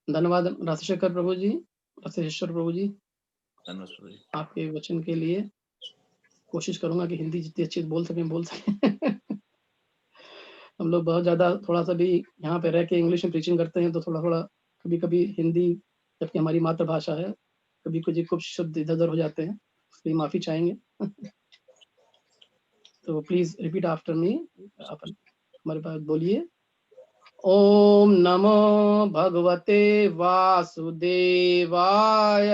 धन्यवाद राशेश्वर प्रभु जी, राशेश्वर प्रभु जी, आपके वचन के लिए। कोशिश करूंगा कि हिंदी जितनी अच्छी बोल सकें। हम लोग बहुत ज़्यादा थोड़ा सा भी यहाँ पे रह के इंग्लिश में प्रीचिंग करते हैं तो थोड़ा-थोड़ा कभी-कभी हिंदी, जबकि हमारी मातृभाषा है, कभी कुछ शब्द इधर-उधर हो जाते हैं, इसलिए माफ़ी चाहेंगे। तो प्लीज़ रिपीट आफ्टर मी, आप हमारे पास बोलिए। ओम नमो भगवते वासुदेवाय।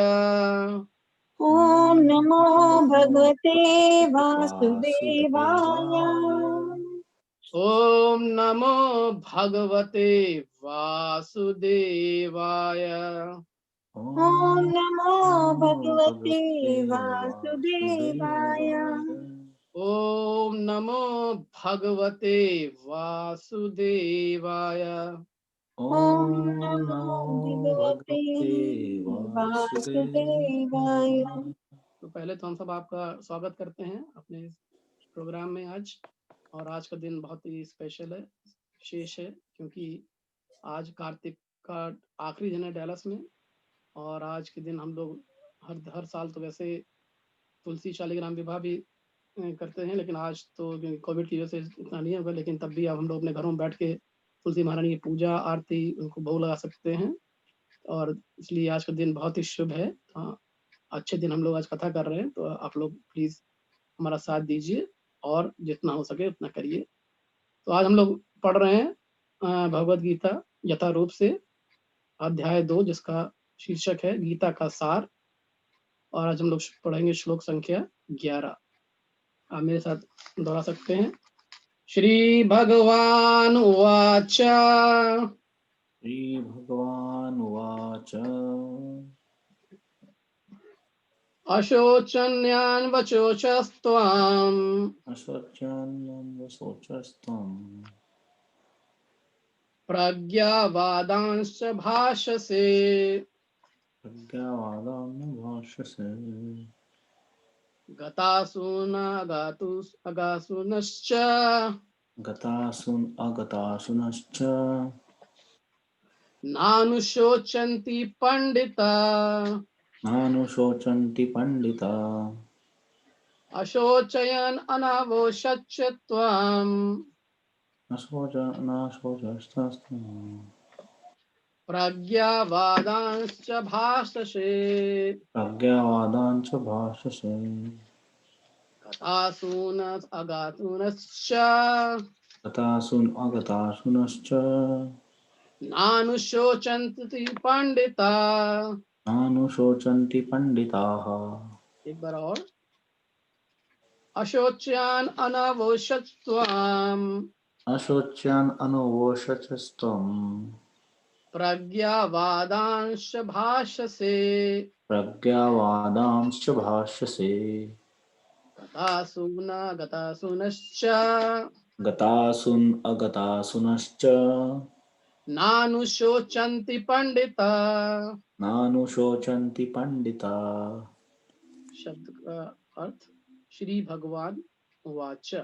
ओम नमो भगवते वासुदेवाय। ओम नमो भगवते वासुदेवाय। ओम नमो भगवते वासुदेवाय। ओम नमो भगवते वासुदेवाय। ओम नमो भगवते वासुदेवाय। तो पहले तो हम सब आपका स्वागत करते हैं अपने प्रोग्राम में आज। और आज का दिन बहुत ही स्पेशल है, विशेष है, क्योंकि आज कार्तिक का आखिरी दिन है डैलस में। और आज के दिन हम लोग हर साल तो वैसे तुलसी शालिग्राम विवाह भी करते हैं, लेकिन आज तो कोविड की वजह से इतना नहीं होगा, लेकिन तब भी अब हम लोग अपने घरों में बैठ के तुलसी महारानी की पूजा आरती उनको भोग लगा सकते हैं। और इसलिए आज का दिन बहुत ही शुभ है। अच्छे दिन हम लोग आज कथा कर रहे हैं, तो आप लोग प्लीज हमारा साथ दीजिए और जितना हो सके उतना करिए। तो आज हम लोग पढ़ रहे हैं भगवद गीता यथारूप से, अध्याय 2, जिसका शीर्षक है गीता का सार। और आज हम लोग पढ़ेंगे श्लोक संख्या 11। आप मेरे साथ दोहरा सकते हैं। श्री भगवान उवाच। श्री भगवान उवाच। अशोचन्यान् वचोचस्त्वाम्। अशोचन्यं वचोचस्त्वम्। प्रज्ञावादांश्च भाषसे। प्रज्ञावादां भाषसे। अगासुनश्च। अगतासुनश्च। नानुशोचन्ति पंडिता। नानुशोचन्ति पंडिता। अशोचयन् अनवोशच्च त्वाम्। नाशोचस्तस्त्वम्। प्रज्ञावादांश्च भाषसे। प्रज्ञावादांश्च भाषसे। अगासुनश्च। अगतासुनश्च। नानुशोचन्ति पंडिता। नानुशोचन्ति पंडिताः। एक बार और। अशोच्यान् अनवोशच्च त्वाम्। अशोच्यान् अनवोशचस्त्वम्। प्रज्ञावादांश्च भाषसे। प्रज्ञावादांश्च भाष्यसे। गतासुनश्च। अगतासुनश्च। नानुशोचन्ति पंडिता। नानुशोचन्ति पंडिता। शब्द का अर्थ। श्री भगवान उवाच।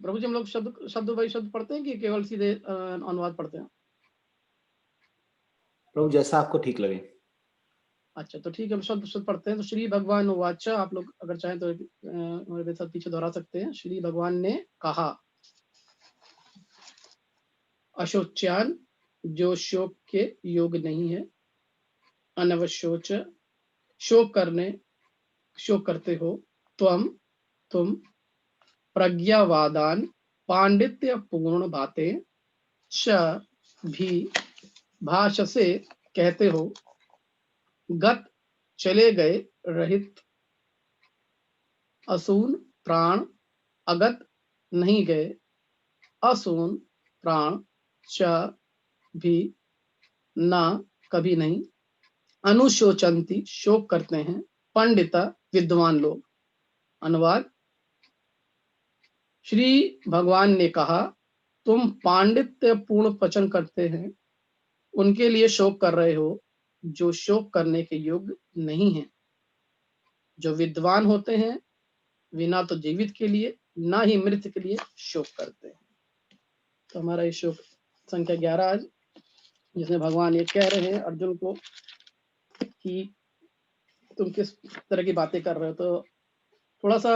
प्रभु जी, हम लोग शब्द बाई शब्द पढ़ते हैं कि केवल सीधे अनुवाद पढ़ते हैं? प्रभु जैसा आपको ठीक लगे। अच्छा, तो ठीक है, हम शब्द पढ़ते हैं। तो श्री भगवान उवाच, आप लोग अगर चाहें तो मेरे साथ पीछे दोहरा सकते हैं। श्री भगवान ने कहा। अशोच्यान, जो शोक के योग नहीं है। अनवशोच, शोक करते हो। तुम प्रज्ञावादान, पांडित्य पूर्ण बातें। च भी, भाषसे कहते हो। गत, चले गए, रहित। असून, प्राण। अगत, नहीं गए। असून, प्राण। च भी, ना, कभी नहीं। अनुशोचंती, शोक करते हैं। पंडिता, विद्वान लोग। अनुवाद। श्री भगवान ने कहा, तुम पांडित्य पूर्ण वचन करते हैं, उनके लिए शोक कर रहे हो जो शोक करने के योग्य नहीं है। जो विद्वान होते हैं वे ना तो जीवित के लिए ना ही मृत्यु के लिए शोक करते हैं। तो हमारा ये शोक संख्या 11 आज, जिसमें भगवान ये कह रहे हैं अर्जुन को कि तुम किस तरह की बातें कर रहे हो। तो थोड़ा सा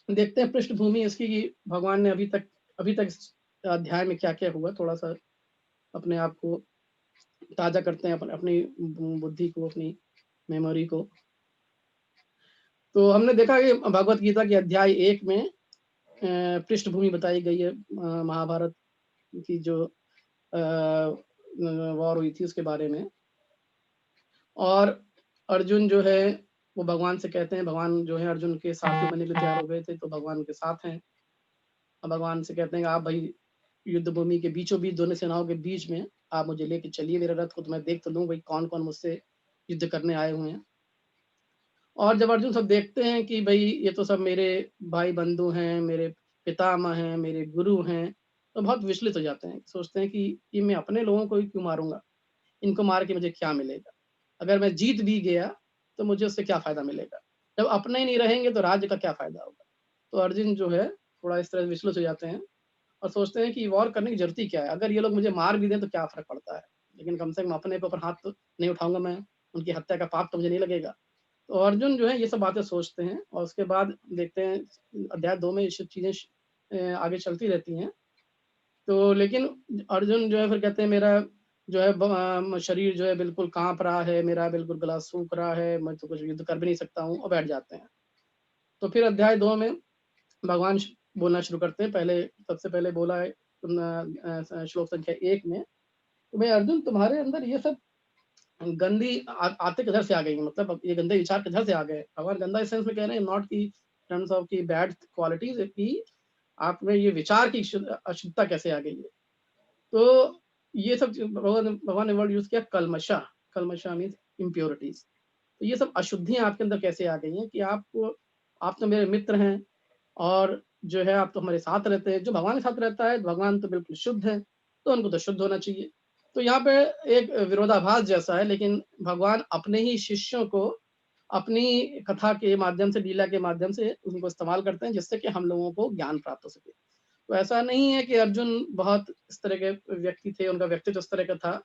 देखते हैं पृष्ठभूमि इसकी कि भगवान ने अभी तक इस अध्याय में क्या क्या हुआ। थोड़ा सा अपने आप को ताजा करते हैं, अपनी बुद्धि को, अपनी मेमोरी को। तो हमने देखा कि भगवत गीता के अध्याय 1 में पृष्ठभूमि बताई गई है, महाभारत की जो वॉर हुई थी उसके बारे में। और अर्जुन जो है वो भगवान से कहते हैं, भगवान जो है अर्जुन के साथी बनने के लिए तैयार हो गए थे, तो भगवान के साथ हैं। अब भगवान से कहते हैं कि आप भाई युद्ध भूमि के बीचों बीच दोनों सेनाओं के बीच में आप मुझे लेके चलिए मेरे रथ को, तो मैं देख तो लूँ भाई कौन कौन मुझसे युद्ध करने आए हुए हैं। और जब अर्जुन सब देखते हैं कि भाई ये तो सब मेरे भाई बंधु हैं, मेरे पितामह हैं, मेरे गुरु हैं, तो बहुत विचलित हो जाते हैं। सोचते हैं कि ये मैं अपने लोगों को ही क्यों मारूंगा, इनको मार के मुझे क्या मिलेगा, अगर मैं जीत भी गया तो मुझे उससे क्या फायदा मिलेगा, जब अपने ही नहीं रहेंगे तो राज्य का क्या फायदा होगा। तो अर्जुन जो है थोड़ा इस तरह विचलित हो जाते हैं और सोचते हैं कि वॉर करने की जरूरत ही क्या है, अगर ये लोग मुझे मार भी दें तो क्या फर्क पड़ता है, लेकिन कम से कम अपने के ऊपर हाथ तो नहीं उठाऊंगा मैं, उनकी हत्या का पाप तो मुझे नहीं लगेगा। तो अर्जुन जो है ये सब बातें सोचते हैं और उसके बाद देखते हैं अध्याय 2 में ये सब चीजें आगे चलती रहती हैं। तो लेकिन अर्जुन जो है फिर कहते हैं मेरा जो है शरीर जो है बिल्कुल कांप रहा है, मेरा बिल्कुल गला सूख रहा है, मैं तो कुछ युद्ध कर भी नहीं सकता हूँ, और बैठ जाते हैं। तो फिर अध्याय 2 में भगवान बोलना शुरू करते हैं। सबसे पहले बोला है श्लोक संख्या 1 में, तो भाई अर्जुन तुम्हारे अंदर ये सब गंदी आते किधर से आ गई, मतलब ये गंदे विचार किधर से आ गए। भगवान गंदा इस सेंस में कह रहे हैं, नॉट की टर्म्स ऑफ की बैड क्वालिटीज, की आप में ये विचार की अशुद्धता कैसे आ गई है। तो ये सब भगवान ने वर्ड यूज किया कलमशा। कलमशा मीन्स इम्प्योरिटीज। तो ये सब अशुद्धियां आपके अंदर कैसे आ गई हैं कि आप तो मेरे मित्र हैं और जो है आप तो हमारे साथ रहते हैं। जो भगवान के साथ रहता है भगवान तो बिल्कुल शुद्ध है, तो उनको तो शुद्ध होना चाहिए। तो यहाँ पे एक विरोधाभास जैसा है, लेकिन भगवान अपने ही शिष्यों को अपनी कथा के माध्यम से, लीला के माध्यम से उनको इस्तेमाल करते हैं, जिससे कि हम लोगों को ज्ञान प्राप्त हो सके। तो ऐसा नहीं है कि अर्जुन बहुत इस तरह के व्यक्ति थे, उनका व्यक्तित्व इस तरह का था,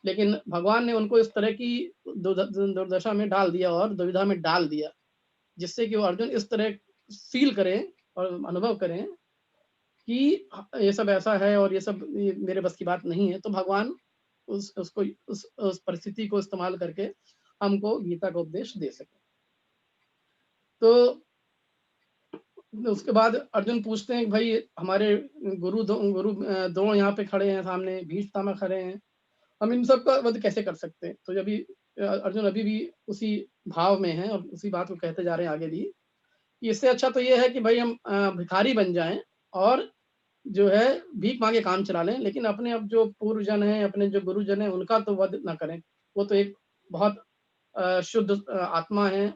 लेकिन भगवान ने उनको इस तरह की दुर्दशा में डाल दिया और दुविधा में डाल दिया, जिससे कि वो अर्जुन इस तरह फील करें और अनुभव करें कि ये सब ऐसा है और ये मेरे बस की बात नहीं है। तो भगवान उस परिस्थिति को इस्तेमाल करके हमको गीता का उपदेश दे सके। तो उसके बाद अर्जुन पूछते हैं कि भाई हमारे गुरु द्रोण यहाँ पे खड़े हैं सामने, भीष्म पितामह खड़े हैं, हम इन सब का वध कैसे कर सकते हैं। तो जब अर्जुन अभी भी उसी भाव में है और उसी बात को कहते जा रहे हैं आगे भी, इससे अच्छा तो ये है कि भाई हम भिखारी बन जाएं और जो है भीख मांगे काम चला लें, लेकिन अपने अब जो पूर्वजन हैं, अपने जो गुरुजन हैं, उनका तो वध ना करें। वो तो एक बहुत शुद्ध आत्मा है,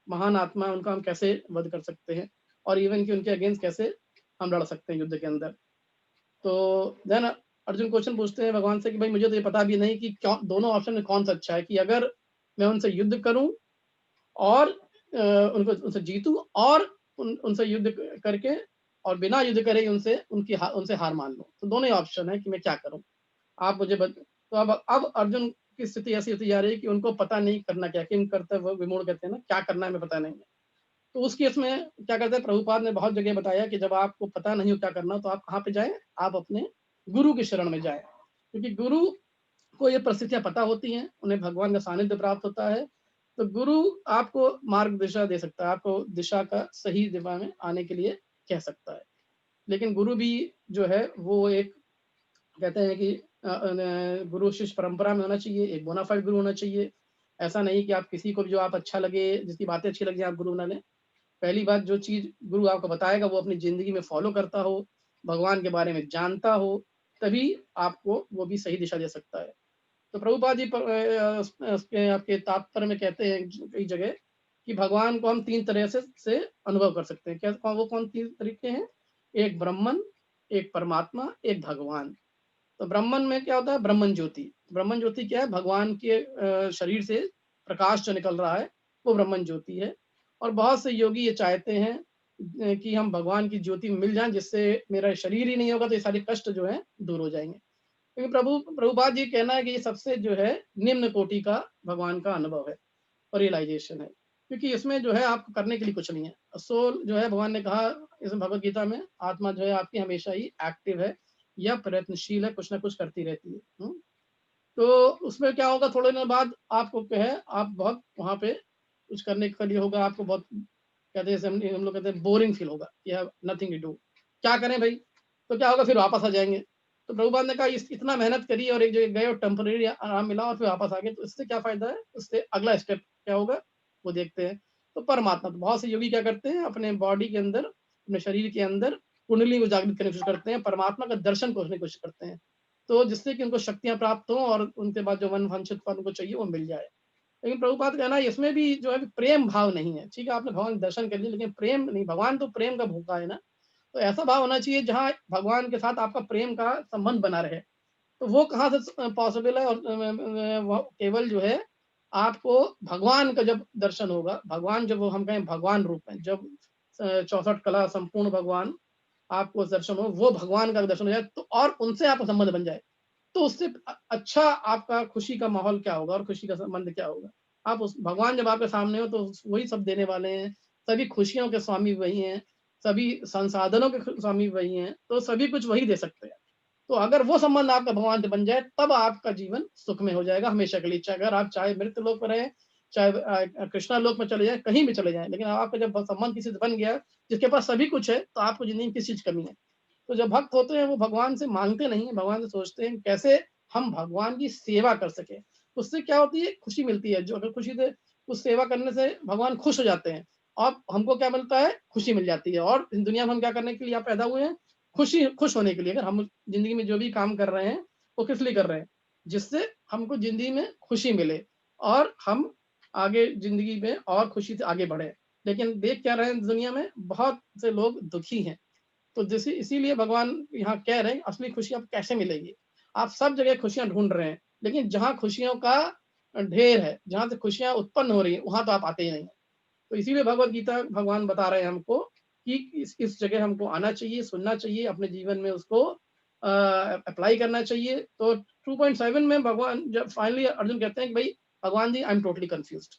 महान आत्मा है, उनका हम कैसे वध कर सकते हैं और इवन कि उनके अगेंस्ट कैसे हम लड़ सकते हैं युद्ध के अंदर। तो देन अर्जुन क्वेश्चन पूछते हैं भगवान से कि भाई मुझे तो ये पता भी नहीं कि दोनों ऑप्शन में कौन सा अच्छा है, कि अगर मैं उनसे युद्ध करूं और उनसे जीतूं और उनसे युद्ध करके और बिना युद्ध करे उनसे हार मान लो। तो दोनों ही ऑप्शन है कि मैं क्या करूं, आप मुझे तो अब अर्जुन की स्थिति ऐसी होती जा रही है कि उनको पता नहीं करना क्या, किम कर्तव्य विमूढ़ कहते हैं ना, क्या करना है मैं पता नहीं है। तो उस केस में क्या करते हैं, प्रभुपाद ने बहुत जगह बताया कि जब आपको पता नहीं हो क्या करना तो आप कहाँ पे जाएं, आप अपने गुरु की शरण में जाएं, क्योंकि गुरु को ये परिस्थितियां पता होती हैं, उन्हें भगवान का सानिध्य प्राप्त होता है। तो गुरु आपको मार्ग दिशा दे सकता है, आपको दिशा का सही दिशा में आने के लिए कह सकता है। लेकिन गुरु भी जो है वो एक कहते हैं कि गुरु शिष्य परंपरा में होना चाहिए, एक बोनाफाइड गुरु होना चाहिए। ऐसा नहीं कि आप किसी को भी जो आप अच्छा लगे, जिसकी बातें अच्छी लगे, आप गुरु बना लें। पहली बात, जो चीज गुरु आपको बताएगा वो अपनी जिंदगी में फॉलो करता हो, भगवान के बारे में जानता हो, तभी आपको वो भी सही दिशा दे सकता है। तो प्रभुपाद जी उसके आपके तात्पर्य में कहते हैं कई जगह कि भगवान को हम 3 तरह से अनुभव कर सकते हैं। क्या वो कौन 3 तरीके हैं? एक ब्रह्मन, एक परमात्मा, एक भगवान। तो ब्रह्मन में क्या होता है? ब्रह्मन ज्योति। ब्रह्मन ज्योति क्या है? भगवान के शरीर से प्रकाश जो निकल रहा है वो ब्रह्मन ज्योति है। और बहुत से योगी ये चाहते हैं कि हम भगवान की ज्योति में मिल जाएं, जिससे मेरा शरीर ही नहीं होगा तो ये सारे कष्ट जो है दूर हो जाएंगे। क्योंकि प्रभुपाद जी कहना है कि ये सबसे जो है निम्न कोटि का भगवान का अनुभव है और रियलाइजेशन है, क्योंकि इसमें जो है आपको करने के लिए कुछ नहीं है। सोल जो है, भगवान ने कहा इसमें भगवत गीता में, आत्मा जो है आपकी हमेशा ही एक्टिव है या प्रयत्नशील है, कुछ ना कुछ करती रहती है। तो उसमें क्या होगा, थोड़े दिनों बाद आपको क्या है, आप बहुत वहाँ पे कुछ करने के लिए होगा, आपको बहुत कहते हैं, हम लोग कहते हैं बोरिंग फील होगा, you have nothing to do, क्या करें भाई, तो क्या होगा, फिर वापस आ जाएंगे। तो प्रभुपाद ने कहा इतना मेहनत करी और एक जगह गए और टेम्पररी आराम मिला और फिर वापस आ गए, तो इससे क्या फायदा है, उससे अगला स्टेप क्या होगा वो देखते हैं। तो परमात्मा, तो बहुत से योगी क्या करते हैं, अपने बॉडी के अंदर, अपने शरीर के अंदर कुंडली को जागृत करने की कोशिश करते हैं, परमात्मा का दर्शन करने की कोशिश करते हैं, तो जिससे कि उनको शक्तियां प्राप्त हो और उनके बाद जो मन वांछित फल उनको चाहिए वो मिल जाए। लेकिन प्रभुपाद कहना है इसमें भी जो है प्रेम भाव नहीं है। ठीक है, आपने भगवान के दर्शन कर लिए, लेकिन प्रेम नहीं, भगवान तो प्रेम का भूखा है ना, तो ऐसा भाव होना चाहिए जहाँ भगवान के साथ आपका प्रेम का संबंध बना रहे। तो वो कहाँ से पॉसिबल है, और वो केवल जो है आपको भगवान का जब दर्शन होगा, भगवान जब वो हम कहें भगवान रूप में, जब 64 कला संपूर्ण भगवान आपको दर्शन हो, वो भगवान का दर्शन हो जाए तो, और उनसे आपका संबंध बन जाए, तो उससे अच्छा आपका खुशी का माहौल क्या होगा और खुशी का संबंध क्या होगा। आप उस भगवान जब आपके सामने हो तो वही सब देने वाले हैं, सभी खुशियों के स्वामी वही हैं, सभी संसाधनों के स्वामी वही हैं, तो सभी कुछ वही दे सकते हैं। तो अगर वो संबंध आपका भगवान से बन जाए, तब आपका जीवन सुख में हो जाएगा हमेशा के लिए। अगर आप चाहे मृत्यु लोक पर रहें, चाहे कृष्णा लोक में चले जाए, कहीं भी चले जाए, लेकिन आपका जब संबंध किसी से बन गया जिसके पास सभी कुछ है, तो आपको जिंदगी में किस चीज कमी है। तो जब भक्त होते हैं वो भगवान से मांगते नहीं है, भगवान से सोचते हैं कैसे हम भगवान की सेवा कर सके। उससे क्या होती है, खुशी मिलती है। जो अगर खुशी से उस सेवा करने से भगवान खुश हो जाते हैं, और हमको क्या मिलता है, खुशी मिल जाती है। और इस दुनिया में हम क्या करने के लिए यहाँ पैदा हुए हैं, खुश होने के लिए। अगर हम जिंदगी में जो भी काम कर रहे हैं वो किस लिए कर रहे हैं, जिससे हमको जिंदगी में खुशी मिले और हम आगे जिंदगी में और खुशी से आगे बढ़े। लेकिन देख क्या रहे हैं, दुनिया में बहुत से लोग दुखी हैं। तो जैसे इसीलिए भगवान यहाँ कह रहे हैं असली खुशी आपको कैसे मिलेगी। आप सब जगह खुशियां ढूंढ रहे हैं, लेकिन जहाँ खुशियों का ढेर है, जहाँ से खुशियां उत्पन्न हो रही है, वहां तो आप आते ही नहीं। तो इसीलिए भगवत गीता भगवान बता रहे हैं हमको कि इस जगह हमको आना चाहिए, सुनना चाहिए, अपने जीवन में उसको अप्लाई करना चाहिए। तो 2.7 में भगवान जब फाइनली अर्जुन कहते हैं कि भाई भगवान जी, I am totally confused,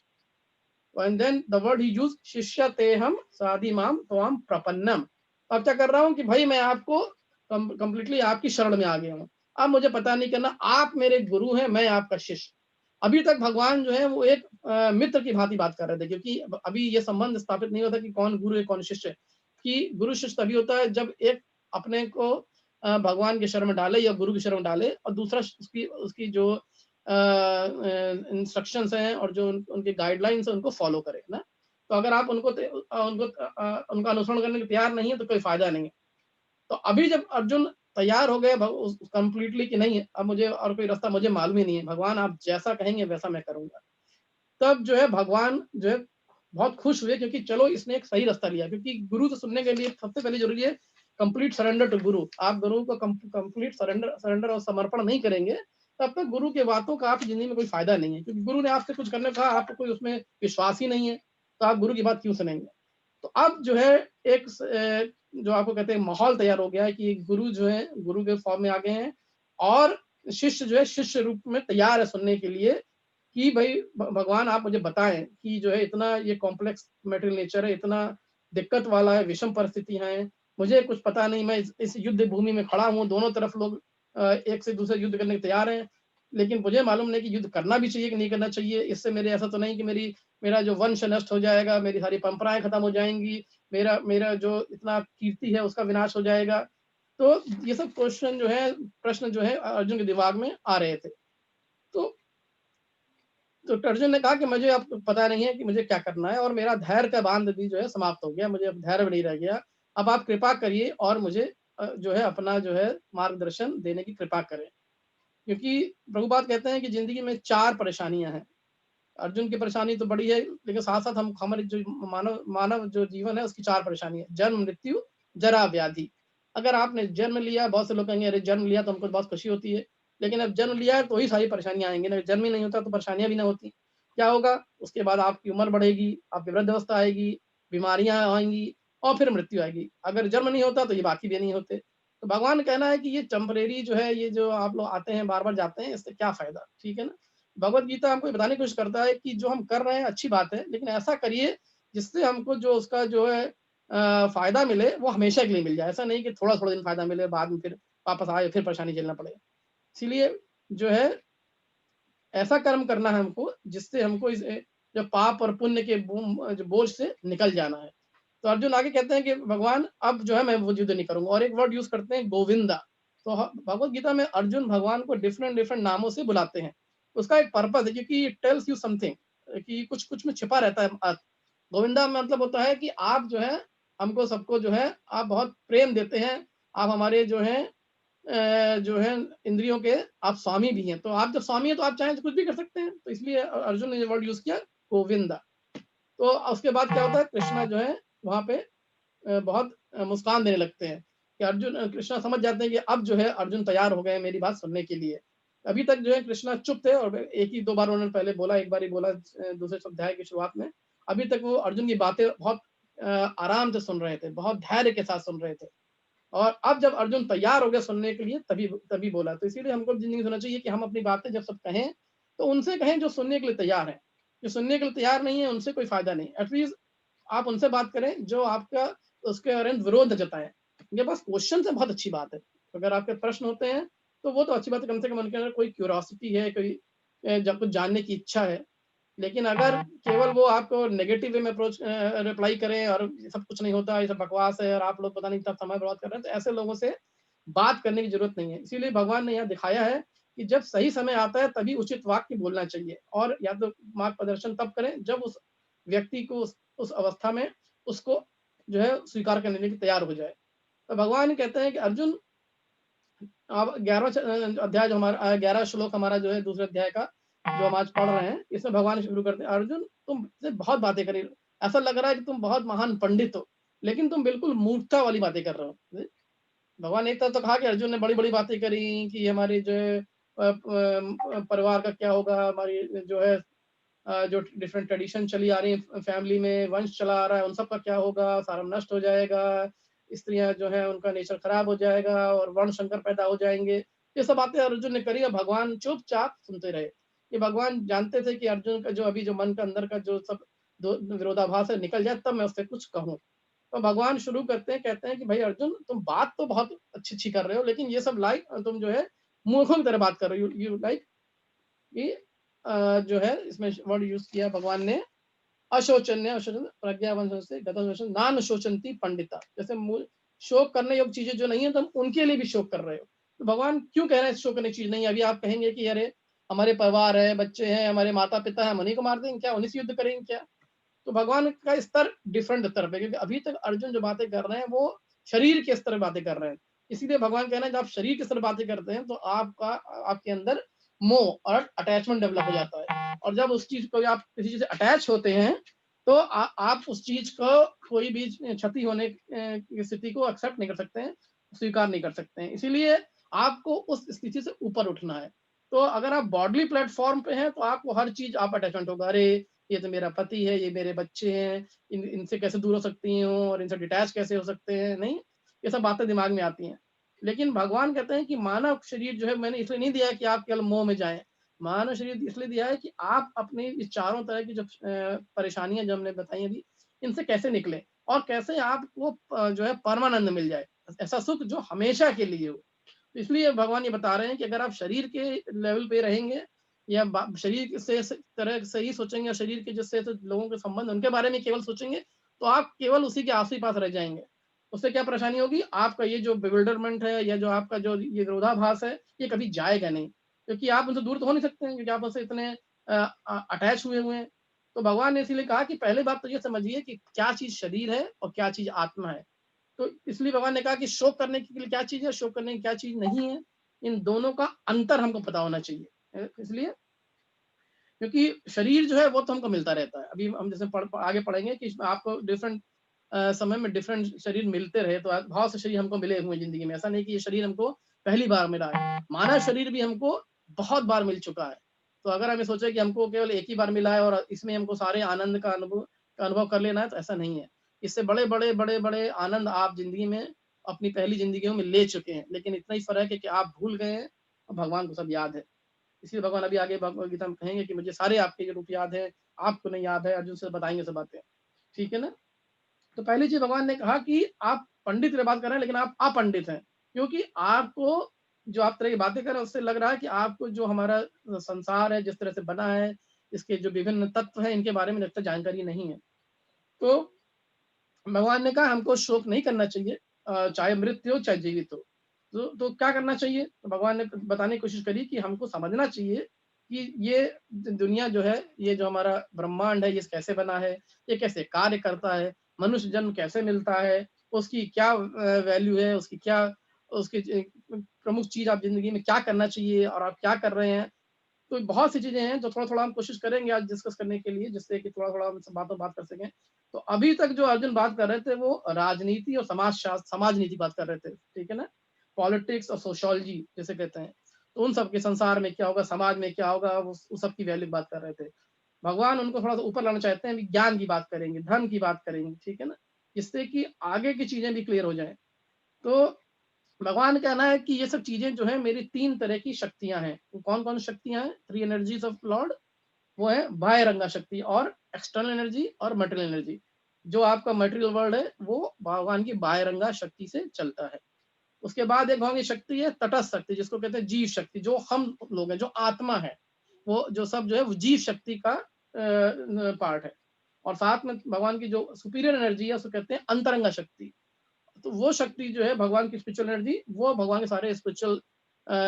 and then the word he use, शिष्य ते हम साधि माम त्वाम प्रपन्नम। अब क्या कर रहा हूँ कि भाई मैं आपको कंप्लीटली आपकी शरण में आ गया हूँ, अब मुझे पता नहीं करना, आप मेरे गुरु हैं, मैं आपका शिष्य। अभी तक भगवान जो है वो एक मित्र की भांति बात कर रहे थे, क्योंकि अभी ये संबंध स्थापित नहीं होता कि कौन गुरु है कौन शिष्य है। कि गुरु शिष्य तभी होता है जब एक अपने को भगवान के शरण में डाले या गुरु की शरण में डाले, और दूसरा उसकी उसकी जो इंस्ट्रक्शंस हैं और जो उनके गाइडलाइंस है उनको फॉलो करे ना। तो अगर आप उनका अनुसरण करने के तैयार नहीं है तो कोई फायदा नहीं है। तो अभी जब अर्जुन तैयार हो गए कंप्लीटली कि नहीं, अब मुझे और कोई रास्ता मुझे मालूम ही नहीं है, भगवान आप जैसा कहेंगे वैसा मैं करूंगा, तब जो है भगवान जो है बहुत खुश हुए, क्योंकि चलो इसने एक सही रास्ता लिया। क्योंकि गुरु से सुनने के लिए सबसे पहले जरूरी है कंप्लीट सरेंडर टू गुरु। आप गुरु को कंप्लीट सरेंडर और समर्पण नहीं करेंगे, तब तक गुरु के बातों का आपकी जिंदगी में कोई फायदा नहीं है। क्योंकि गुरु ने आपसे कुछ करने को कहा, आपको कोई उसमें विश्वास ही नहीं है, तो आप गुरु की बात क्यों सुनेंगे। तो अब जो है एक जो आपको कहते हैं माहौल तैयार हो गया है कि गुरु जो है गुरु के फॉर्म में आ गए हैं, और शिष्य जो है शिष्य रूप में तैयार है सुनने के लिए कि भाई भगवान आप मुझे बताएं कि जो है इतना ये कॉम्प्लेक्स मेटेरियल नेचर है, इतना दिक्कत वाला है, विषम परिस्थितियां हैं, मुझे कुछ पता नहीं, मैं इस युद्ध भूमि में खड़ा हूँ, दोनों तरफ लोग एक से दूसरे युद्ध करने को तैयार हैं, लेकिन मुझे मालूम नहीं कि युद्ध करना भी चाहिए कि नहीं करना चाहिए। इससे मेरे ऐसा तो नहीं कि मेरा जो वंश नष्ट हो जाएगा, मेरी सारी परंपराएं खत्म हो जाएंगी, मेरा मेरा जो इतना कीर्ति है उसका विनाश हो जाएगा। तो ये सब क्वेश्चन जो है, प्रश्न जो है अर्जुन के दिमाग में आ रहे थे। तो अर्जुन ने कहा कि मुझे अब पता नहीं है कि मुझे क्या करना है, और मेरा धैर्य का बांध भी जो है समाप्त हो गया, मुझे अब धैर्य भी नहीं रह गया। अब आप कृपा करिए और मुझे जो है अपना जो है मार्गदर्शन देने की कृपा करें। क्योंकि प्रभुपाद कहते हैं कि जिंदगी में 4 परेशानियां हैं। अर्जुन की परेशानी तो बड़ी है, लेकिन साथ साथ हम हमारे जो मानव जो जीवन है उसकी 4 परेशानी है, जन्म, मृत्यु, जरा, व्याधि। अगर आपने जन्म लिया, बहुत से लोग कहेंगे अरे जन्म लिया तो हमको बहुत खुशी होती है, लेकिन अब जन्म लिया है तो ही सारी परेशानियां आएंगी ना। जन्म ही नहीं होता तो परेशानियां भी ना होती, क्या होगा। उसके बाद आपकी उम्र बढ़ेगी, आपकी वृद्ध अवस्था आएगी, बीमारियां आएंगी, और फिर मृत्यु आएगी। अगर जन्म नहीं होता तो ये बाकी भी नहीं होते। तो भगवान का कहना है कि ये टेम्परेरी जो है, ये जो आप लोग आते हैं बार-बार जाते हैं, इससे क्या फ़ायदा? ठीक है ना? भगवद गीता हमको ये बताने की कोशिश करता है कि जो हम कर रहे हैं अच्छी बात है, लेकिन ऐसा करिए जिससे हमको जो उसका जो है फ़ायदा मिले वो हमेशा के लिए मिल जाए। ऐसा नहीं कि थोड़ा-थोड़ा दिन फ़ायदा मिले, बाद में फिर वापस आए, फिर परेशानी झेलना पड़े। इसीलिए जो है ऐसा कर्म करना है हमको जिससे हमको इस जो पाप और पुण्य के जो बोझ से निकल जाना है। तो अर्जुन आगे कहते हैं कि भगवान अब जो है मैं वो युद्ध नहीं करूँगा, और एक वर्ड यूज़ करते हैं गोविंदा। तो भगवद गीता में अर्जुन भगवान को डिफरेंट डिफरेंट नामों से बुलाते हैं। उसका एक पर्पस है, क्योंकि इट टेल्स यू समथिंग कि कुछ में छिपा रहता है अर्थ। गोविंदा मतलब होता है कि आप जो है हमको सबको जो है आप बहुत प्रेम देते हैं, आप हमारे जो है इंद्रियों के आप स्वामी भी हैं। तो आप जब स्वामी हैं तो आप चाहें तो कुछ भी कर सकते हैं। तो इसलिए अर्जुन ने ये वर्ड यूज़ किया गोविंदा। तो उसके बाद क्या होता है, कृष्णा जो है वहाँ पे बहुत मुस्कान देने लगते हैं कि कृष्णा समझ जाते हैं कि अब जो है अर्जुन तैयार हो गए हैं मेरी बात सुनने के लिए। अभी तक जो है कृष्णा चुप थे, और एक ही 2 बार उन्होंने पहले बोला, एक बार ही बोला दूसरे अध्याय की शुरुआत में। अभी तक वो अर्जुन की बातें बहुत आराम से सुन रहे थे, बहुत धैर्य के साथ सुन रहे थे। और अब जब अर्जुन तैयार हो गए सुनने के लिए, तभी तभी बोला। तो इसीलिए हमको ज़िंदगी में होना चाहिए कि हम अपनी बातें जब सब कहें, तो उनसे कहें जो सुनने के लिए तैयार हैं। जो सुनने के लिए तैयार नहीं है, उनसे कोई फ़ायदा नहीं। एटलीस्ट आप उनसे बात करें जो आपका उसके अरेंज विरोध जताएँ। ये बस क्वेश्चन से बहुत अच्छी बात है। अगर आपके प्रश्न होते हैं, तो वो तो अच्छी बात है, कम से कम उनके अंदर कोई क्यूरियोसिटी है, कोई जब कुछ जानने की इच्छा है। लेकिन अगर केवल वो आपको नेगेटिव वे में रिप्लाई करें और ये सब कुछ नहीं होता, ये सब बकवास है और आप लोग पता नहीं कब समय बर्बाद कर रहे हैं, तो ऐसे लोगों से बात करने की ज़रूरत नहीं है। इसीलिए भगवान ने यहाँ दिखाया है कि जब सही समय आता है तभी उचित वाक्य बोलना चाहिए, और या तो मार्ग प्रदर्शन तब करें जब उस व्यक्ति को उस अवस्था में उसको जो है स्वीकार करने के लिए तैयार हो जाए। तो भगवान कहते हैं कि अर्जुन, अब 11वां अध्याय जो हमारा 11वां श्लोक हमारा जो है दूसरे अध्याय का जो हम आज पढ़ रहे हैं, इसमें भगवान शुरू करते हैं, अर्जुन तुमसे बहुत बातें करी, ऐसा लग रहा है कि तुम बहुत महान पंडित हो, लेकिन तुम बिल्कुल मूर्खता वाली बातें कर रहे हो। भगवान एक तरफ तो कहा कि अर्जुन ने बड़ी-बड़ी बातें करी कि हमारी जो है परिवार का क्या होगा, हमारी जो है जो डिफरेंट ट्रेडिशन चली आ रही है फैमिली में, वंश चला आ रहा है, उन सब का क्या होगा, सारा नष्ट हो जाएगा, स्त्रियां जो है उनका नेचर खराब हो जाएगा और वर्ण संकर पैदा हो जाएंगे। ये सब बातें अर्जुन ने करी और भगवान चुपचाप सुनते रहे। ये भगवान जानते थे कि अर्जुन का जो अभी जो मन का अंदर का जो सब विरोधाभास है निकल जाए, तब मैं उससे कुछ कहूँ। तो भगवान शुरू करते हैं, कहते हैं कि भाई अर्जुन, तुम बात तो बहुत अच्छी कर रहे हो, लेकिन ये सब लाइक तुम जो है मूर्खों की तरह बात कर रहे हो। यू लाइक कि जो है इसमें वर्ड यूज किया भगवान ने, अशोचन्य, अशोचन प्रज्ञावंत से गतवचन नान शोचंती पंडिता। जैसे शोक करने योग्य चीजें जो नहीं है, तुम उनके लिए भी शोक कर रहे हो। तो भगवान क्यों कह रहे हैं शोक करने की चीज नहीं है? अभी आप कहेंगे कि अरे हमारे परिवार है, बच्चे हैं, हमारे माता पिता है, हम उन्हीं को मार देंगे क्या, उन्हीं से युद्ध करेंगे क्या? तो भगवान का स्तर डिफरेंट स्तर पे, क्योंकि अभी तक अर्जुन जो बातें कर रहे हैं वो शरीर के स्तर पे बातें कर रहे हैं। इसीलिए भगवान कह रहे हैं जब आप शरीर के स्तर पे बातें करते हैं तो आपका आपके अंदर मोह और अटैचमेंट डेवलप हो जाता है, और जब उस चीज को आप किसी चीज से अटैच होते हैं तो आप उस चीज को कोई भी क्षति होने की स्थिति को एक्सेप्ट नहीं कर सकते हैं, स्वीकार नहीं कर सकते हैं। इसीलिए आपको उस स्थिति से ऊपर उठना है। तो अगर आप बॉडली प्लेटफॉर्म पे हैं तो आपको हर चीज आप अटैचमेंट होगा, अरे ये तो मेरा पति है, ये मेरे बच्चे हैं, इनसे कैसे दूर हो सकती हूँ और इनसे डिटैच कैसे हो सकते हैं, नहीं, ये सब बातें दिमाग में आती हैं। लेकिन भगवान कहते हैं कि मानव शरीर जो है मैंने इसलिए नहीं दिया है कि आप केवल मोह में जाएं। मानव शरीर इसलिए दिया है कि आप अपनी इस चारों तरह की जो परेशानियां जो हमने बताई अभी, इनसे कैसे निकले और कैसे आपको जो है परमानंद मिल जाए, ऐसा सुख जो हमेशा के लिए हो। तो इसलिए भगवान ये बता रहे हैं कि अगर आप शरीर के लेवल पे रहेंगे या शरीर से तरह से ही सोचेंगे, शरीर के जिससे तो लोगों के संबंध उनके बारे में केवल सोचेंगे, तो आप केवल उसी के आस ही पास रह जाएंगे। उससे क्या परेशानी होगी, आपका ये जो बिविल्डरमेंट है या जो आपका जो ये विरोधाभास है, ये कभी जाएगा नहीं, क्योंकि आप उनसे दूर तो हो नहीं सकते हैं, क्योंकि आप उनसे इतने अटैच हुए हैं। तो भगवान ने इसीलिए कहा कि पहले बात तो ये समझिए कि क्या चीज शरीर है और क्या चीज आत्मा है। तो इसलिए भगवान ने कहा कि शोक करने के लिए क्या चीज है, शोक करने की क्या चीज नहीं है, इन दोनों का अंतर हमको पता होना चाहिए। इसलिए क्योंकि शरीर जो है वो तो हमको मिलता रहता है। अभी हम जैसे आगे पढ़ेंगे कि इसमें आपको डिफरेंट समय में डिफरेंट शरीर मिलते रहे, तो बहुत से शरीर हमको मिले हुए जिंदगी में। ऐसा नहीं कि ये शरीर हमको पहली बार मिला है, मानव शरीर भी हमको बहुत बार मिल चुका है। तो अगर हमें सोचे कि हमको केवल एक ही बार मिला है और इसमें हमको सारे आनंद का अनुभव कर लेना है, तो ऐसा नहीं है। इससे बड़े बड़े बड़े बड़े आनंद आप जिंदगी में अपनी पहली जिंदगियों में ले चुके हैं, लेकिन इतना ही फर्क है कि आप भूल गए हैं और भगवान को सब याद है। इसलिए भगवान अभी आगे भगवद गीता में कहेंगे कि मुझे सारे आपके रूप याद है, आपको नहीं याद है। अर्जुन से बताएंगे सब बातें, ठीक है ना। तो पहली चीज भगवान ने कहा कि आप पंडित की बात कर रहे हैं लेकिन आप अपंडित हैं, क्योंकि आपको जो आप तरह की बातें कर रहे हैं उससे लग रहा है कि आपको जो हमारा संसार है, जिस तरह से बना है, इसके जो विभिन्न तत्व हैं, इनके बारे में लगता जानकारी नहीं है। तो भगवान ने कहा हमको शोक नहीं करना चाहिए, चाहे मृत्यु हो चाहे जीवित हो। तो क्या करना चाहिए? तो भगवान ने बताने की कोशिश करी कि हमको समझना चाहिए कि ये दुनिया जो है, ये जो हमारा ब्रह्मांड है, ये कैसे बना है, ये कैसे कार्य करता है, मनुष्य जन्म कैसे मिलता है, उसकी क्या वैल्यू है, उसकी क्या उसकी प्रमुख चीज आप जिंदगी में क्या करना चाहिए और आप क्या कर रहे हैं। तो बहुत सी चीजें हैं जो थोड़ा-थोड़ा हम कोशिश करेंगे आज डिस्कस करने के लिए, जिससे कि थोड़ा-थोड़ा हम सब बातों बात कर सकें। तो अभी तक जो अर्जुन बात कर रहे थे वो राजनीति और समाज नीति बात कर रहे थे, ठीक है ना? पॉलिटिक्स और सोशियोलॉजी जिसे कहते हैं। तो उन सब के संसार में क्या होगा, समाज में क्या होगा, उस सब की वैल्यू बात कर रहे थे। भगवान उनको थोड़ा-सा ऊपर लाना चाहते हैं, विज्ञान की बात करेंगे, धर्म की बात करेंगे, ठीक है ना? जिससे कि आगे की चीजें भी क्लियर हो जाएँ। तो भगवान का कहना है कि ये सब चीजें जो है मेरी 3 तरह की शक्तियाँ हैं। कौन-कौन शक्तियाँ हैं? 3 एनर्जीज ऑफ लॉर्ड। वो है बाह्य रंगा शक्ति और एक्सटर्नल एनर्जी और मटेरियल एनर्जी। जो आपका मटेरियल वर्ल्ड है वो भगवान की बाह्य रंगा शक्ति से चलता है। उसके बाद एक भगवान की शक्ति है तटस्थ शक्ति, जिसको कहते हैं जीव शक्ति, जो हम लोग हैं, जो आत्मा है। वो जो सब जो है वो जीव शक्ति का पार्ट है। और साथ में भगवान की जो सुपीरियर एनर्जी है उसको कहते हैं अंतरंगा शक्ति। तो वो शक्ति जो है भगवान की स्पिरिचुअल एनर्जी, वो भगवान के सारे स्पिरिचुअल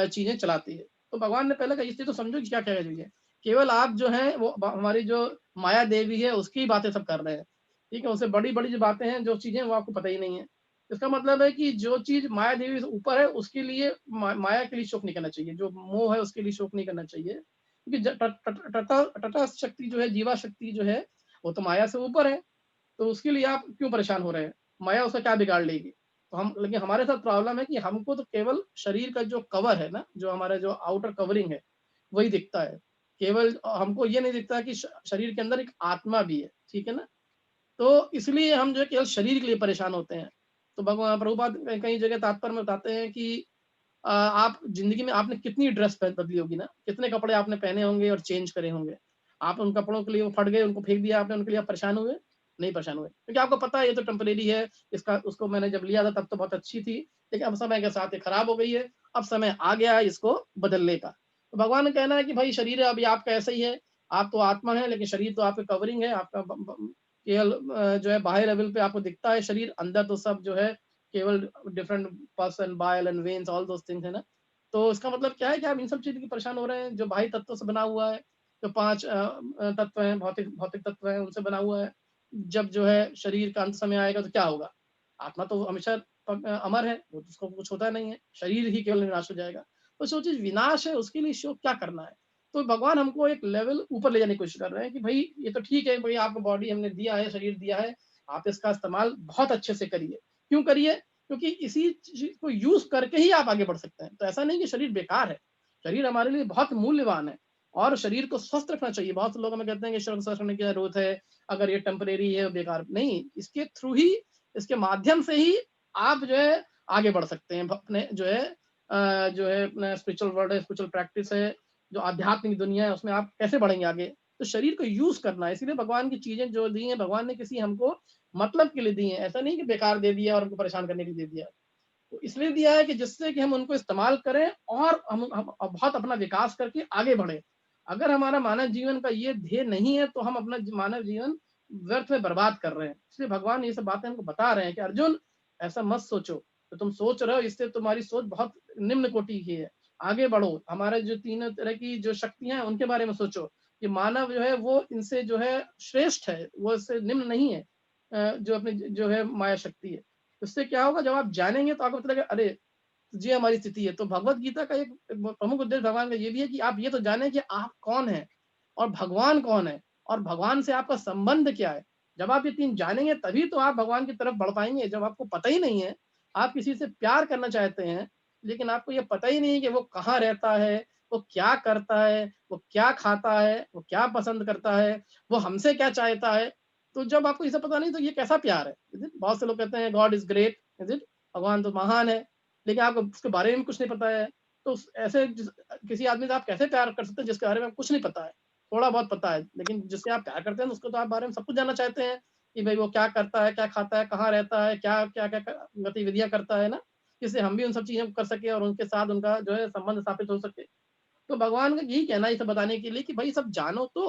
चीजें चलाती है। तो भगवान ने पहले कहा इसलिए तो समझो कि क्या क्या चीजें, केवल आप जो है वो हमारी जो माया देवी है उसकी बातें सब कर रहे हैं, ठीक है। उससे बड़ी बड़ी जो बातें हैं, जो चीजें, वो आपको पता ही नहीं है। इसका मतलब है कि जो चीज माया देवी से ऊपर है उसके लिए माया के लिए शोक नहीं करना चाहिए, जो मोह है उसके लिए शोक नहीं करना चाहिए, क्योंकि तटस्थ शक्ति जो है, जीवा शक्ति जो है, वो तो माया से ऊपर है। तो उसके लिए आप क्यों परेशान हो रहे हैं? माया उसका क्या बिगाड़ लेगी? तो हम, लेकिन हमारे साथ प्रॉब्लम है कि हमको तो केवल शरीर का जो कवर है ना, जो हमारा जो आउटर कवरिंग है, वही दिखता है। केवल हमको ये नहीं दिखता कि शरीर के अंदर एक आत्मा भी है, ठीक है ना? तो इसलिए हम जो है केवल शरीर के लिए परेशान होते हैं। तो भगवान प्रभुपाद कई जगह तात्पर्य में बताते हैं कि आप ज़िंदगी में आपने कितनी ड्रेस बदली होगी ना, कितने कपड़े आपने पहने होंगे और चेंज करे होंगे। आप उन कपड़ों के लिए वो फट गए, उनको फेंक दिया आपने, उनके लिए आप परेशान हुए? नहीं परेशान हुए, क्योंकि आपको पता है ये तो टेम्परेरी है, इसका उसको मैंने जब लिया था तब तो बहुत अच्छी थी, लेकिन अब समय के साथ ये खराब हो गई है, अब समय आ गया है इसको बदलने का। तो भगवान का कहना है कि भाई शरीर अभी आपका ऐसा ही है, आप तो आत्मा है, लेकिन शरीर तो आपका कवरिंग है, आपका केवल जो है बाहर लेवल पे आपको दिखता है शरीर, अंदर तो सब जो है केवल different person, bile and veins, all those things है ना। तो इसका मतलब क्या है कि आप इन सब चीज़ की परेशान हो रहे हैं, जो बाह्य तत्वों से बना हुआ है, जो 5 तत्व हैं, भौतिक भौतिक तत्व हैं, उनसे बना हुआ है। जब जो है शरीर का अंत समय आएगा तो क्या होगा? आत्मा तो हमेशा अमर है, वो तो उसको कुछ होता नहीं है, शरीर ही केवल विनाश हो जाएगा। तो जो चीज़ विनाश है उसके लिए शोक क्या करना है? तो भगवान हमको एक लेवल ऊपर ले जाने की कोशिश कर रहे हैं कि भई ये तो ठीक है, भई आपको बॉडी हमने दिया है, शरीर दिया है, आप इसका इस्तेमाल बहुत अच्छे से करिए। क्यों करिए? क्योंकि इसी चीज़ को यूज़ करके ही आप आगे बढ़ सकते हैं। तो ऐसा नहीं कि शरीर बेकार है, शरीर हमारे लिए बहुत मूल्यवान है और शरीर को स्वस्थ रखना चाहिए। बहुत से लोग हमें कहते हैं कि शरीर को स्वस्थ रखने की ज़रूरत है, अगर ये टेम्परेरी है, बेकार नहीं, इसके थ्रू ही, इसके माध्यम से ही आप जो है आगे बढ़ सकते हैं। अपने जो है अपना स्पिरिचुअल वर्ल्ड है, स्पिरिचुअल प्रैक्टिस है, जो आध्यात्मिक दुनिया है, उसमें आप कैसे बढ़ेंगे आगे? तो शरीर को यूज़ करना है, इसीलिए भगवान की चीज़ें जो दी हैं, भगवान ने किसी हमको मतलब के लिए दी हैं। ऐसा नहीं कि बेकार दे दिया और हमको परेशान करने के लिए दे दिया। तो इसलिए दिया है कि जिससे कि हम उनको इस्तेमाल करें और हम बहुत अपना विकास करके आगे बढ़ें। अगर हमारा मानव जीवन का ये ध्येय नहीं है, तो हम अपना मानव जीवन व्यर्थ में बर्बाद कर रहे हैं। इसलिए भगवान ये सब बातें हमको बता रहे हैं कि अर्जुन, ऐसा मत सोचो। तो तुम सोच रहे हो, इससे तुम्हारी सोच बहुत निम्न कोटि की है। आगे बढ़ो, हमारे जो तीनों तरह की जो शक्तियाँ हैं, उनके बारे में सोचो कि मानव जो है वो इनसे जो है श्रेष्ठ है, वो इससे निम्न नहीं है। जो अपनी जो है माया शक्ति है। उससे क्या होगा, जब आप जानेंगे तो आपको पता लगेगा, अरे! ये हमारी स्थिति है। तो भगवत गीता का एक प्रमुख उद्देश्य भगवान का ये भी है कि आप ये तो जानें कि आप कौन हैं और भगवान कौन है और भगवान से आपका संबंध क्या है। जब आप ये 3 जानेंगे तभी तो आप भगवान की तरफ बढ़ पाएँगे। जब आपको पता ही नहीं है, आप किसी से प्यार करना चाहते हैं, लेकिन आपको ये पता ही नहीं है कि वो कहाँ रहता है, वो क्या करता है, वो क्या खाता है, वो क्या पसंद करता है, वो हमसे क्या चाहता है। तो जब आपको ये सब पता नहीं तो ये कैसा प्यार है? Is it? बहुत से लोग कहते हैं God is great, is it? भगवान तो महान है, लेकिन आपको उसके बारे में कुछ नहीं पता है। तो ऐसे किसी आदमी से आप कैसे प्यार कर सकते हैं जिसके बारे में कुछ नहीं पता है? थोड़ा बहुत पता है, लेकिन जिससे आप प्यार करते हैं उसको तो आप बारे में सब कुछ जानना चाहते हैं कि भाई वो क्या करता है, क्या खाता है, कहाँ रहता है, क्या क्या क्या गतिविधियां करता है ना, जिससे हम भी उन सब चीजों को कर सके और उनके साथ उनका जो है संबंध स्थापित हो सके। तो भगवान का यही कहना है ये सब बताने के लिए कि भाई सब जानो तो,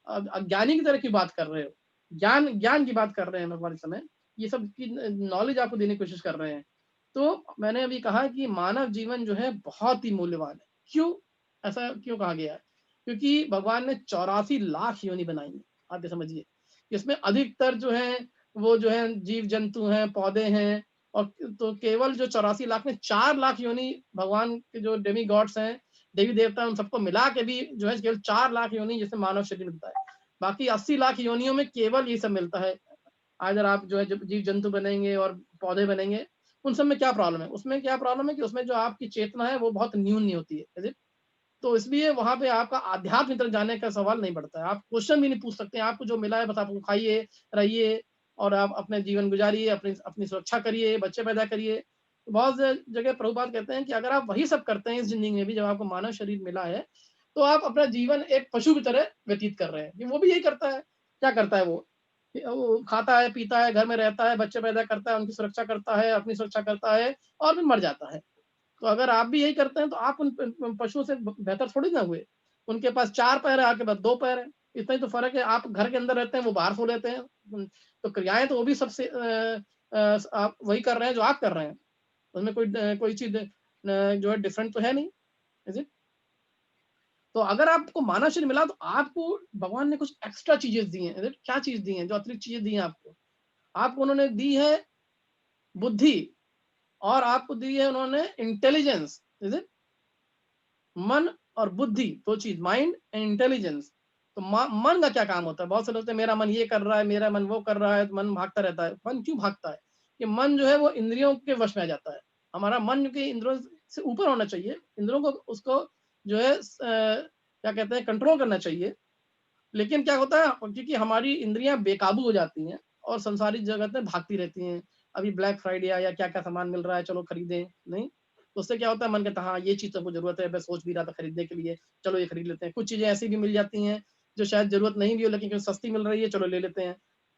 अज्ञानी की तरह की बात कर रहे हो, ज्ञान ज्ञान की बात कर रहे हैं भगवान इस समय, ये सब की नॉलेज आपको देने की कोशिश कर रहे हैं। तो मैंने अभी कहा कि मानव जीवन जो है बहुत ही मूल्यवान है। क्यों? ऐसा क्यों कहा गया है? क्योंकि भगवान ने 84 लाख योनि बनाई है, आप ये समझिए। इसमें अधिकतर जो है वो जो है जीव जंतु हैं, पौधे हैं, और तो केवल जो 84 लाख में 4 लाख योनि भगवान के जो डेमी गॉड्स हैं, देवी देवता, उन सबको मिला के भी जो है केवल 4 लाख योनि जिसमें मानव शरीर मिलता है। बाकी 80 लाख योनियों में केवल ये सब मिलता है। अगर आप जो है जीव जंतु बनेंगे और पौधे बनेंगे, उन सब में क्या प्रॉब्लम है? उसमें क्या प्रॉब्लम है कि उसमें जो आपकी चेतना है वो बहुत न्यून नहीं होती है। तो इसलिए वहां पे आपका आध्यात्म की तरफ जाने का सवाल नहीं बढ़ता है। आप क्वेश्चन भी नहीं पूछ सकते हैं। आपको जो मिला है बस आप खाइए, रहिए, और आप अपने जीवन गुजारिए, अपनी अपनी सुरक्षा करिए, बच्चे पैदा करिए। बहुत जगह प्रभुपाद कहते हैं कि अगर आप वही सब करते हैं इस जिंदगी में भी, जब आपको मानव शरीर मिला है, तो आप अपना जीवन एक पशु की तरह व्यतीत कर रहे हैं। कि वो भी यही करता है। क्या करता है वो खाता है, पीता है, घर में रहता है, बच्चे पैदा करता है, उनकी सुरक्षा करता है, अपनी सुरक्षा करता है, और फिर मर जाता है। तो अगर आप भी यही करते हैं तो आप उन पशुओं से बेहतर थोड़ी ना हुए। उनके पास 4 पैर है, आपके पास 2 पैर है। इतना ही तो फर्क है। आप घर के अंदर रहते हैं, वो बाहर सो लेते हैं। तो क्रियाएं तो वो भी सबसे आप वही कर रहे हैं जो आप कर रहे हैं। उसमें कोई चीज जो है डिफरेंट तो है नहीं। Is it? तो अगर आपको मानव शरीर मिला तो आपको भगवान ने कुछ एक्स्ट्रा चीजें दी हैं। क्या चीज दी हैं? जो अतिरिक्त चीजें दी हैं आपको उन्होंने दी है बुद्धि, और आपको दी है उन्होंने इंटेलिजेंस। Is it? मन और बुद्धि, दो चीज, माइंड एंड इंटेलिजेंस। तो मन का क्या काम होता है? बहुत से लोग होते हैं मेरा मन ये कर रहा है, मेरा मन वो कर रहा है, तो मन भागता रहता है। मन क्यों भागता है? कि मन जो है वो इंद्रियों के वश में आ जाता है। हमारा मन के इंद्रियों से ऊपर होना चाहिए। इंद्रियों को उसको जो है क्या कहते हैं, कंट्रोल करना चाहिए। लेकिन क्या होता है, क्योंकि हमारी इंद्रियां बेकाबू हो जाती हैं और संसारिक जगत में भागती रहती हैं। अभी ब्लैक फ्राइडे आया, क्या क्या सामान मिल रहा है, चलो खरीदें, नहीं तो उससे क्या होता है, मन कहता है हाँ ये चीज तो जरूरत है, मैं सोच भी रहा था खरीदने के लिए, चलो ये खरीद लेते हैं। कुछ चीजें ऐसी भी मिल जाती हैं जो शायद जरूरत नहीं भी हो, लेकिन क्योंकि सस्ती मिल रही है, चलो ले लेते हैं।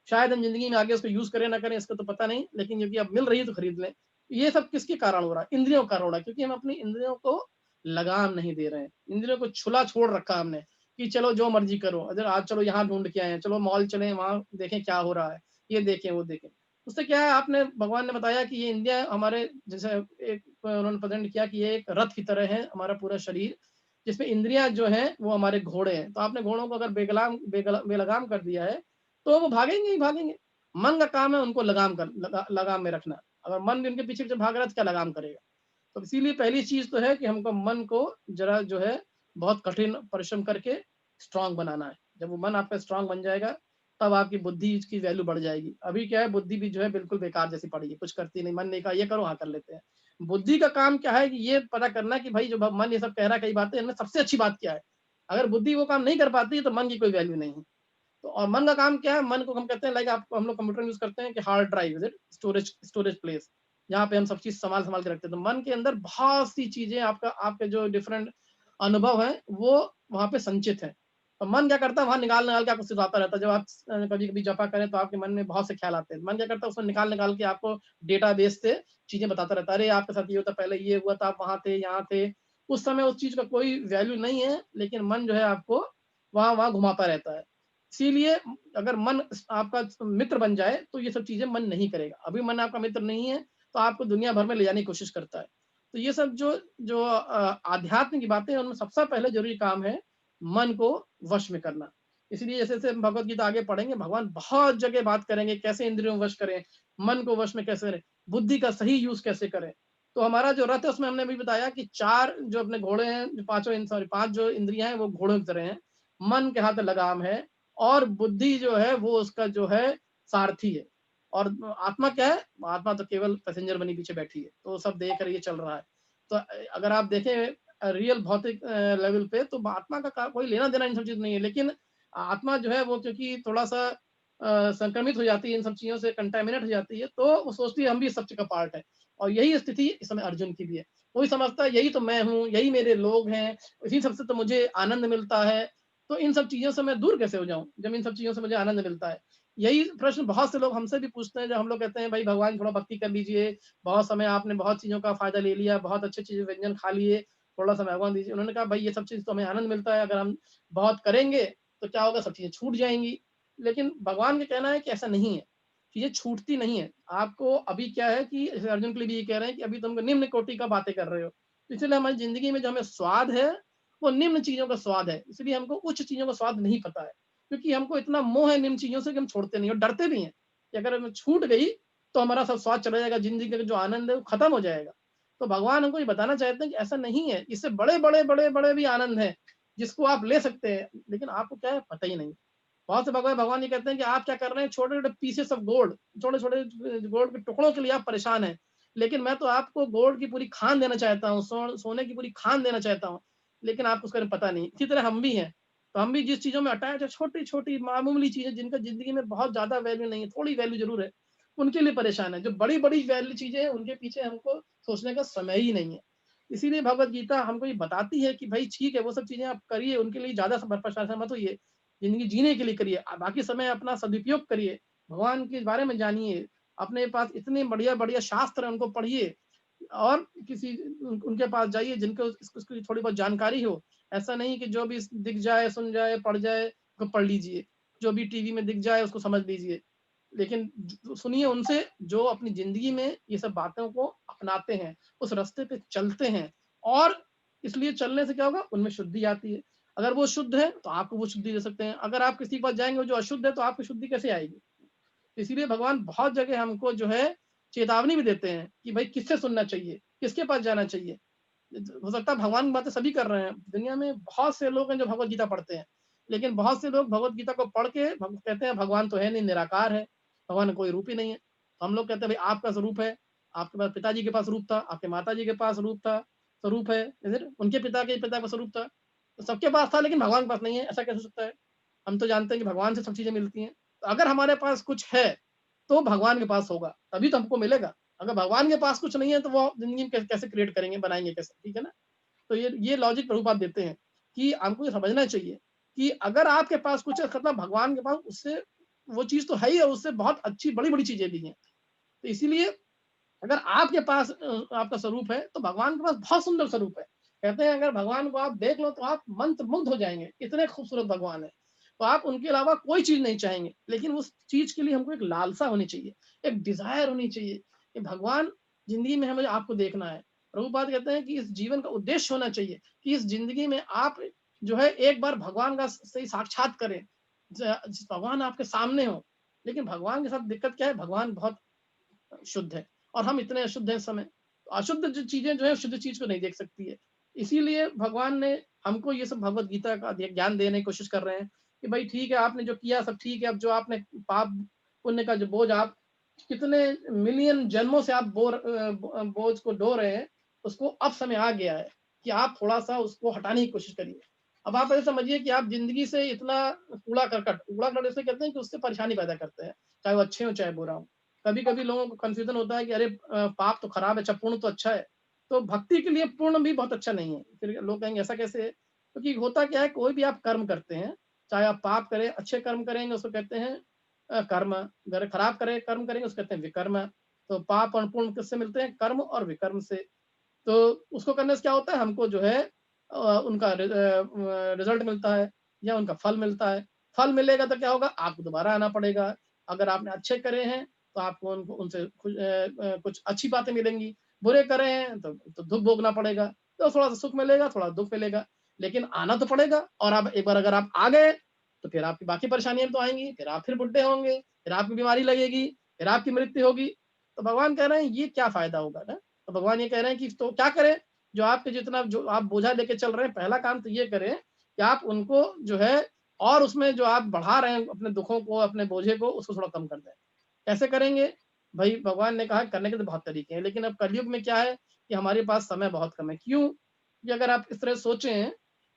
शायद हम जिंदगी में आगे उसको यूज करें ना करें इसको तो पता नहीं, लेकिन क्योंकि अब मिल रही है तो खरीद लें। ये सब किसके कारण हो रहा है? इंद्रियों का कारण हो रहा है, क्योंकि हम अपनी इंद्रियों को लगाम नहीं दे रहे हैं। इंद्रियों को छुला छोड़ रखा हमने कि चलो जो मर्जी करो। अगर आज चलो यहाँ ढूंढ के आए हैं, चलो मॉल चलें, वहां देखें क्या हो रहा है, ये देखें वो देखें। उससे क्या है, आपने भगवान ने बताया कि ये इंडिया हमारे जैसे एक उन्होंने प्रेजेंट किया कि ये एक रथ की तरह है हमारा पूरा शरीर, जिसमें इंद्रियां जो हैं वो हमारे घोड़े हैं। तो आपने घोड़ों को अगर बेलगाम कर दिया है तो वो भागेंगे ही भागेंगे। मन का काम है उनको लगाम में रखना। अगर मन भी उनके पीछे पीछे भाग रहा है तो क्या लगाम करेगा? तो इसीलिए पहली चीज तो है कि हमको मन को जरा जो है बहुत कठिन परिश्रम करके स्ट्रांग बनाना है। जब वो मन आपका स्ट्रांग बन जाएगा तब आपकी बुद्धि की वैल्यू बढ़ जाएगी। अभी क्या है, बुद्धि भी जो है बिल्कुल बेकार जैसी पड़ी है, कुछ करती नहीं। मन ने कहा ये करो, हाँ कर लेते हैं। बुद्धि का काम क्या है कि ये पता करना कि भाई जो मन ये सब कह रहा है कई बातें, इनमें सबसे अच्छी बात क्या है। अगर बुद्धि वो काम नहीं कर पाती है तो मन की कोई वैल्यू नहीं है। तो और मन का काम क्या है? मन को हम कहते हैं लाइक आपको, हम लोग कंप्यूटर यूज करते हैं कि hard drive, is it, storage place, जहाँ पे हम सब चीज संभाल संभाल के रखते हैं। तो मन के अंदर बहुत सी चीजें आपके जो डिफरेंट अनुभव है वो वहां पे संचित है। तो मन क्या करता है, वहां निकाल निकाल के आपको सिखाता रहता है। जब आप कभी कभी जपा करें तो आपके मन में बहुत से ख्याल आते हैं। मन क्या करता है, उसमें निकाल निकाल के आपको डेटा बेस से चीजें बताता रहता है। अरे आपके साथ ये होता, पहले ये हुआ था, आप वहां थे, यहाँ थे। उस समय उस चीज का कोई वैल्यू नहीं है, लेकिन मन जो है आपको वहां वहां घुमाता रहता है। इसीलिए अगर मन आपका मित्र बन जाए तो ये सब चीजें मन नहीं करेगा। अभी मन आपका मित्र नहीं है तो आपको दुनिया भर में ले जाने की कोशिश करता है। तो ये सब जो जो आध्यात्म की बातें हैं, उनमें सबसे पहले जरूरी काम है मन को वश में करना। इसलिए जैसे जैसे हम भगवत गीता आगे पढ़ेंगे, भगवान बहुत जगह बात करेंगे कैसे इंद्रियों को वश करें, मन को वश में कैसे करें, बुद्धि का सही यूज कैसे करें। तो हमारा जो रथ है उसमें हमने भी बताया कि 4 जो अपने घोड़े हैं, जो पांचों सॉरी 5 जो इंद्रियां हैं वो घोड़ों की तरह हैं। मन के हाथ लगाम है, और बुद्धि जो है वो उसका जो है सारथी है। और आत्मा क्या है? आत्मा तो केवल पैसेंजर बनी पीछे बैठी है, तो सब देख रही है, चल रहा है। तो अगर आप देखें रियल भौतिक लेवल पे, तो आत्मा का कोई लेना देना इन सब चीज नहीं है। लेकिन आत्मा जो है वो क्योंकि थोड़ा सा संक्रमित हो जाती है, इन सब चीज़ों से कंटामिनेट हो जाती है, तो वो सोचती है हम भी इस सब का पार्ट है। और यही स्थिति इस समय अर्जुन की भी है। कोई समझता है यही तो मैं हूँ, यही मेरे लोग हैं, इसी सब से तो मुझे आनंद मिलता है, तो इन सब चीज़ों से मैं दूर कैसे हो जाऊँ, जब इन सब चीज़ों से मुझे आनंद मिलता है। यही प्रश्न बहुत से लोग हमसे भी पूछते हैं, जब हम लोग कहते हैं भाई भगवान थोड़ा भक्ति कर लीजिए, बहुत समय आपने बहुत चीज़ों का फ़ायदा ले लिया, बहुत अच्छे चीज़ व्यंजन खा लिए, थोड़ा समय भगवान दीजिए। उन्होंने कहा भाई ये सब चीज़ तो हमें आनंद मिलता है, अगर हम बहुत करेंगे तो क्या होगा, सब चीज़ें छूट जाएँगी। लेकिन भगवान का कहना है कि ऐसा नहीं है, चीज़ें छूटती नहीं है। आपको अभी क्या है कि जैसे अर्जुन के लिए भी ये कह रहे हैं कि अभी तुम निम्न कोटि का बातें कर रहे हो। तो इसलिए हमारी ज़िंदगी में जो हमें स्वाद है, वो निम्न चीज़ों का स्वाद है। इसलिए हमको उच्च चीज़ों का स्वाद नहीं पता है। क्योंकि हमको इतना मोह है निम्न चीज़ों से कि हम छोड़ते नहीं और डरते भी हैं कि अगर हमें छूट गई, तो हमारा सब स्वाद चला जाएगा, ज़िंदगी का जो आनंद है वो खत्म हो जाएगा। तो भगवान हमको ये बताना चाहते हैं कि ऐसा नहीं है, इससे बड़े-बड़े भी आनंद हैं, जिसको आप ले सकते हैं, लेकिन आपको क्या है पता ही नहीं। बहुत से भगवान ये कहते हैं कि आप क्या कर रहे हैं, छोटे-छोटे पीसेस ऑफ गोल्ड, छोटे-छोटे गोल्ड के टुकड़ों के लिए आप परेशान हैं। लेकिन मैं तो आपको गोल्ड की पूरी खान देना चाहता हूँ, सोने की पूरी खान देना चाहता हूँ, लेकिन आपको उसके बारे में पता नहीं। इसी तरह हम भी हैं। तो हम भी जिस चीज़ों में अटैच है, छोटी-छोटी मामूली चीज़ें जिनका ज़िंदगी में बहुत ज़्यादा वैल्यू नहीं है, थोड़ी वैल्यू ज़रूर है, उनके लिए परेशान है। जो बड़ी-बड़ी वैल्यू चीज़ें हैं, उनके पीछे हमको सोचने का समय ही नहीं है। इसीलिए भगवत गीता हमको ये बताती है कि भई ठीक है, वो सब चीज़ें आप करिए, उनके लिए ज़्यादा परेशान मत होइए। ज़िंदगी जीने के लिए करिए, बाकी समय अपना सदुपयोग करिए, भगवान के बारे में जानिए, अपने पास इतने बढ़िया-बढ़िया शास्त्र हैं, उनको पढ़िए और किसी उनके पास जाइए जिनको उसकी थोड़ी बहुत जानकारी हो। ऐसा नहीं कि जो भी दिख जाए, सुन जाए, पढ़ जाए, उसको पढ़ लीजिए। जो भी टीवी में दिख जाए उसको समझ लीजिए। लेकिन सुनिए उनसे जो अपनी ज़िंदगी में ये सब बातों को अपनाते हैं, उस रास्ते पे चलते हैं और इसलिए चलने से क्या होगा, उनमें शुद्धि आती है। अगर वो शुद्ध है, तो आपको वो शुद्धि दे सकते हैं। अगर आप किसी के पास जाएँगे जो अशुद्ध है, तो आपको शुद्धि कैसे आएगी? इसीलिए भगवान बहुत जगह हमको जो है चेतावनी भी देते हैं कि भाई किससे सुनना चाहिए, किसके पास जाना चाहिए। हो सकता है भगवान की बातें सभी कर रहे हैं। दुनिया में बहुत से लोग हैं जो भगवत गीता पढ़ते हैं, लेकिन बहुत से लोग भगवत गीता को पढ़ के कहते हैं भगवान तो है नहीं, निराकार है, भगवान का कोई रूप ही नहीं है। तो हम लोग कहते हैं भाई आपका स्वरूप है, आपके पास पिताजी के पास रूप था, आपके माताजी के पास रूप था, स्वरूप है, फिर उनके पिता के पिता का स्वरूप था। तो सबके पास था लेकिन भगवान के पास नहीं है, ऐसा कैसे हो सकता है? हम तो जानते हैं कि भगवान से सब चीज़ें मिलती हैं। तो अगर हमारे पास कुछ है, तो भगवान के पास होगा, तभी तो हमको मिलेगा। अगर भगवान के पास कुछ नहीं है, तो वो ज़िंदगी में कैसे क्रिएट करेंगे, बनाएँगे कैसे? ठीक है ना? तो ये लॉजिक प्रभुपाद देते हैं कि हमको ये समझना चाहिए कि अगर आपके पास कुछ है मतलब भगवान के पास उससे वो चीज़ तो है ही और उससे बहुत अच्छी बड़ी-बड़ी चीज़ें भी हैं। तो इसीलिए अगर आपके पास आपका स्वरूप है, तो भगवान के पास बहुत सुंदर स्वरूप है। कहते हैं अगर भगवान को आप देख लो तो आप मंत्रमुग्ध हो जाएँगे, इतने खूबसूरत भगवान हैं। तो आप उनके अलावा कोई चीज़ नहीं चाहेंगे, लेकिन उस चीज़ के लिए हमको एक लालसा होनी चाहिए, एक डिज़ायर होनी चाहिए कि भगवान ज़िंदगी में हमें आपको देखना है। प्रभुपाद कहते हैं कि इस जीवन का उद्देश्य होना चाहिए कि इस ज़िंदगी में आप जो है एक बार भगवान का सही साक्षात करें। भगवान आपके सामने हो, लेकिन भगवान के साथ दिक्कत क्या है? भगवान बहुत शुद्ध है और हम इतने अशुद्ध हैं इस समय। तो अशुद्ध जो चीज़ें जो है शुद्ध चीज़ को नहीं देख सकती है। इसीलिए भगवान ने हमको ये सब भगवत गीता का ज्ञान देने की कोशिश कर रहे हैं कि भाई ठीक है आपने जो किया सब ठीक है, अब जो आपने पाप पुण्य का जो बोझ आप कितने मिलियन जन्मों से आप बोझ को ढो रहे हैं, उसको अब समय आ गया है कि आप थोड़ा-सा उसको हटाने की कोशिश करिए। अब आप ऐसे समझिए कि आप ज़िंदगी से इतना कूड़ा-करकट इसलिए कहते हैं कि उससे परेशानी पैदा करते हैं, चाहे वो अच्छे हों, चाहे बुरा हो। कभी-कभी लोगों को कन्फ्यूज़न होता है कि अरे पाप तो खराब है, अच्छा पुण्य तो अच्छा है। तो भक्ति के लिए पुण्य भी बहुत अच्छा नहीं है। फिर लोग कहेंगे ऐसा कैसे है? क्योंकि होता क्या है कोई भी आप कर्म करते हैं, चाहे आप पाप करें, अच्छे कर्म करेंगे उसको कहते हैं कर्म, अगर खराब कर्म करेंगे उसको कहते हैं विकर्म। तो पाप और पुण्य किससे मिलते हैं? कर्म और विकर्म से। तो उसको करने से क्या होता है हमको जो है उनका रिज़ल्ट मिलता है या उनका फल मिलता है। फल मिलेगा तो क्या होगा? आपको दोबारा आना पड़ेगा। अगर आपने अच्छे करे हैं तो आपको उनको उनसे कुछ अच्छी बातें मिलेंगी, बुरे करे हैं तो दुःख भोगना पड़ेगा। तो थोड़ा-सा सुख मिलेगा, थोड़ा दुःख मिलेगा, लेकिन आना तो पड़ेगा और अब एक बार अगर आप आ गए, तो फिर आपकी बाकी परेशानियाँ तो आएँगी, फिर आप फिर बुड्ढे होंगे, फिर आपकी बीमारी लगेगी, फिर आपकी मृत्यु होगी। तो भगवान कह रहे हैं ये क्या फ़ायदा होगा ना? तो भगवान ये कह रहे हैं कि तो क्या करें? जो आप बोझा लेके चल रहे हैं, पहला काम तो ये करें कि आप उनको जो है और उसमें जो आप बढ़ा रहे हैं अपने दुखों को, अपने बोझे को, उसको थोड़ा कम कर दें। कैसे करेंगे? भई भगवान ने कहा करने के तो बहुत तरीके हैं, लेकिन अब कलयुग में क्या है कि हमारे पास समय बहुत कम है। क्यों? कि अगर आप इस तरह सोचें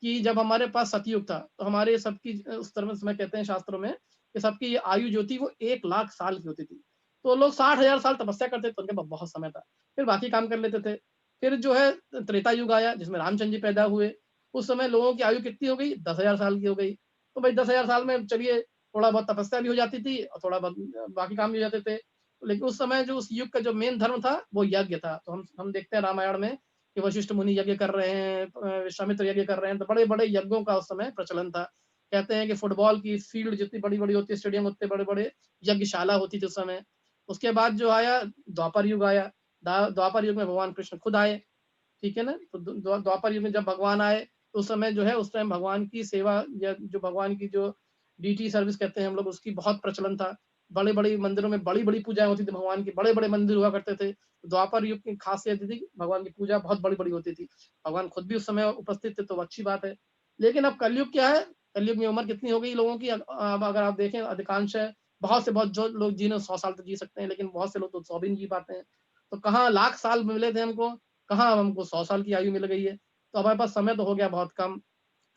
कि जब हमारे पास सतयुग था, तो हमारे सबकी उस तरह में समय कहते हैं शास्त्रों में कि कि सबकी ये आयु जो थी वो 1 लाख साल की होती थी। तो लोग 60,000 साल तपस्या करते थे, तो उनके पास बहुत समय था। फिर बाकी काम कर लेते थे। फिर जो है त्रेता युग आया जिसमें रामचंद्र जी पैदा हुए। उस समय लोगों की आयु कितनी हो गई? 10,000 साल की हो गई। तो भाई 10,000 साल में चलिए थोड़ा बहुत तपस्या भी हो जाती थी और थोड़ा बहुत बाकी काम भी हो जाते थे। लेकिन उस समय जो उस युग का जो मेन धर्म था वो यज्ञ था। तो हम देखते हैं रामायण में कि वशिष्ठ मुनि यज्ञ कर रहे हैं, विश्वामित्र यज्ञ कर रहे हैं, तो बड़े-बड़े यज्ञों का उस समय प्रचलन था। कहते हैं कि फुटबॉल की फील्ड जितनी बड़ी-बड़ी होती है, स्टेडियम उतने बड़े-बड़े यज्ञशाला होती थी उस समय। उसके बाद जो आया द्वापर युग आया। द्वापर युग में भगवान कृष्ण खुद आए, ठीक है ना? तो द्वापर युग में जब भगवान आए, तो उस समय जो है उस टाइम भगवान की सेवा या जो भगवान की जो डीटी सर्विस कहते हैं हम लोग, उसकी बहुत प्रचलन था। बड़े-बड़े मंदिरों में बड़ी-बड़ी पूजाएँ होती थी भगवान की, बड़े-बड़े मंदिर हुआ करते थे। द्वापर युग की खासियत ये थी कि भगवान की पूजा बहुत बड़ी-बड़ी होती थी। भगवान खुद भी उस समय उपस्थित थे, तो अच्छी बात है। लेकिन अब कलयुग क्या है? कलयुग में उम्र कितनी हो गई लोगों की? अब अगर आप देखें अधिकांश है, बहुत से बहुत जो लोग जिन्हें 100 साल तक जी सकते हैं, लेकिन बहुत से लोग तो 100 भी नहीं जी पाते हैं। तो कहाँ लाख साल मिले थे हमको, कहाँ अब हमको 100 साल की आयु मिल गई है। तो हमारे पास समय तो हो गया बहुत कम।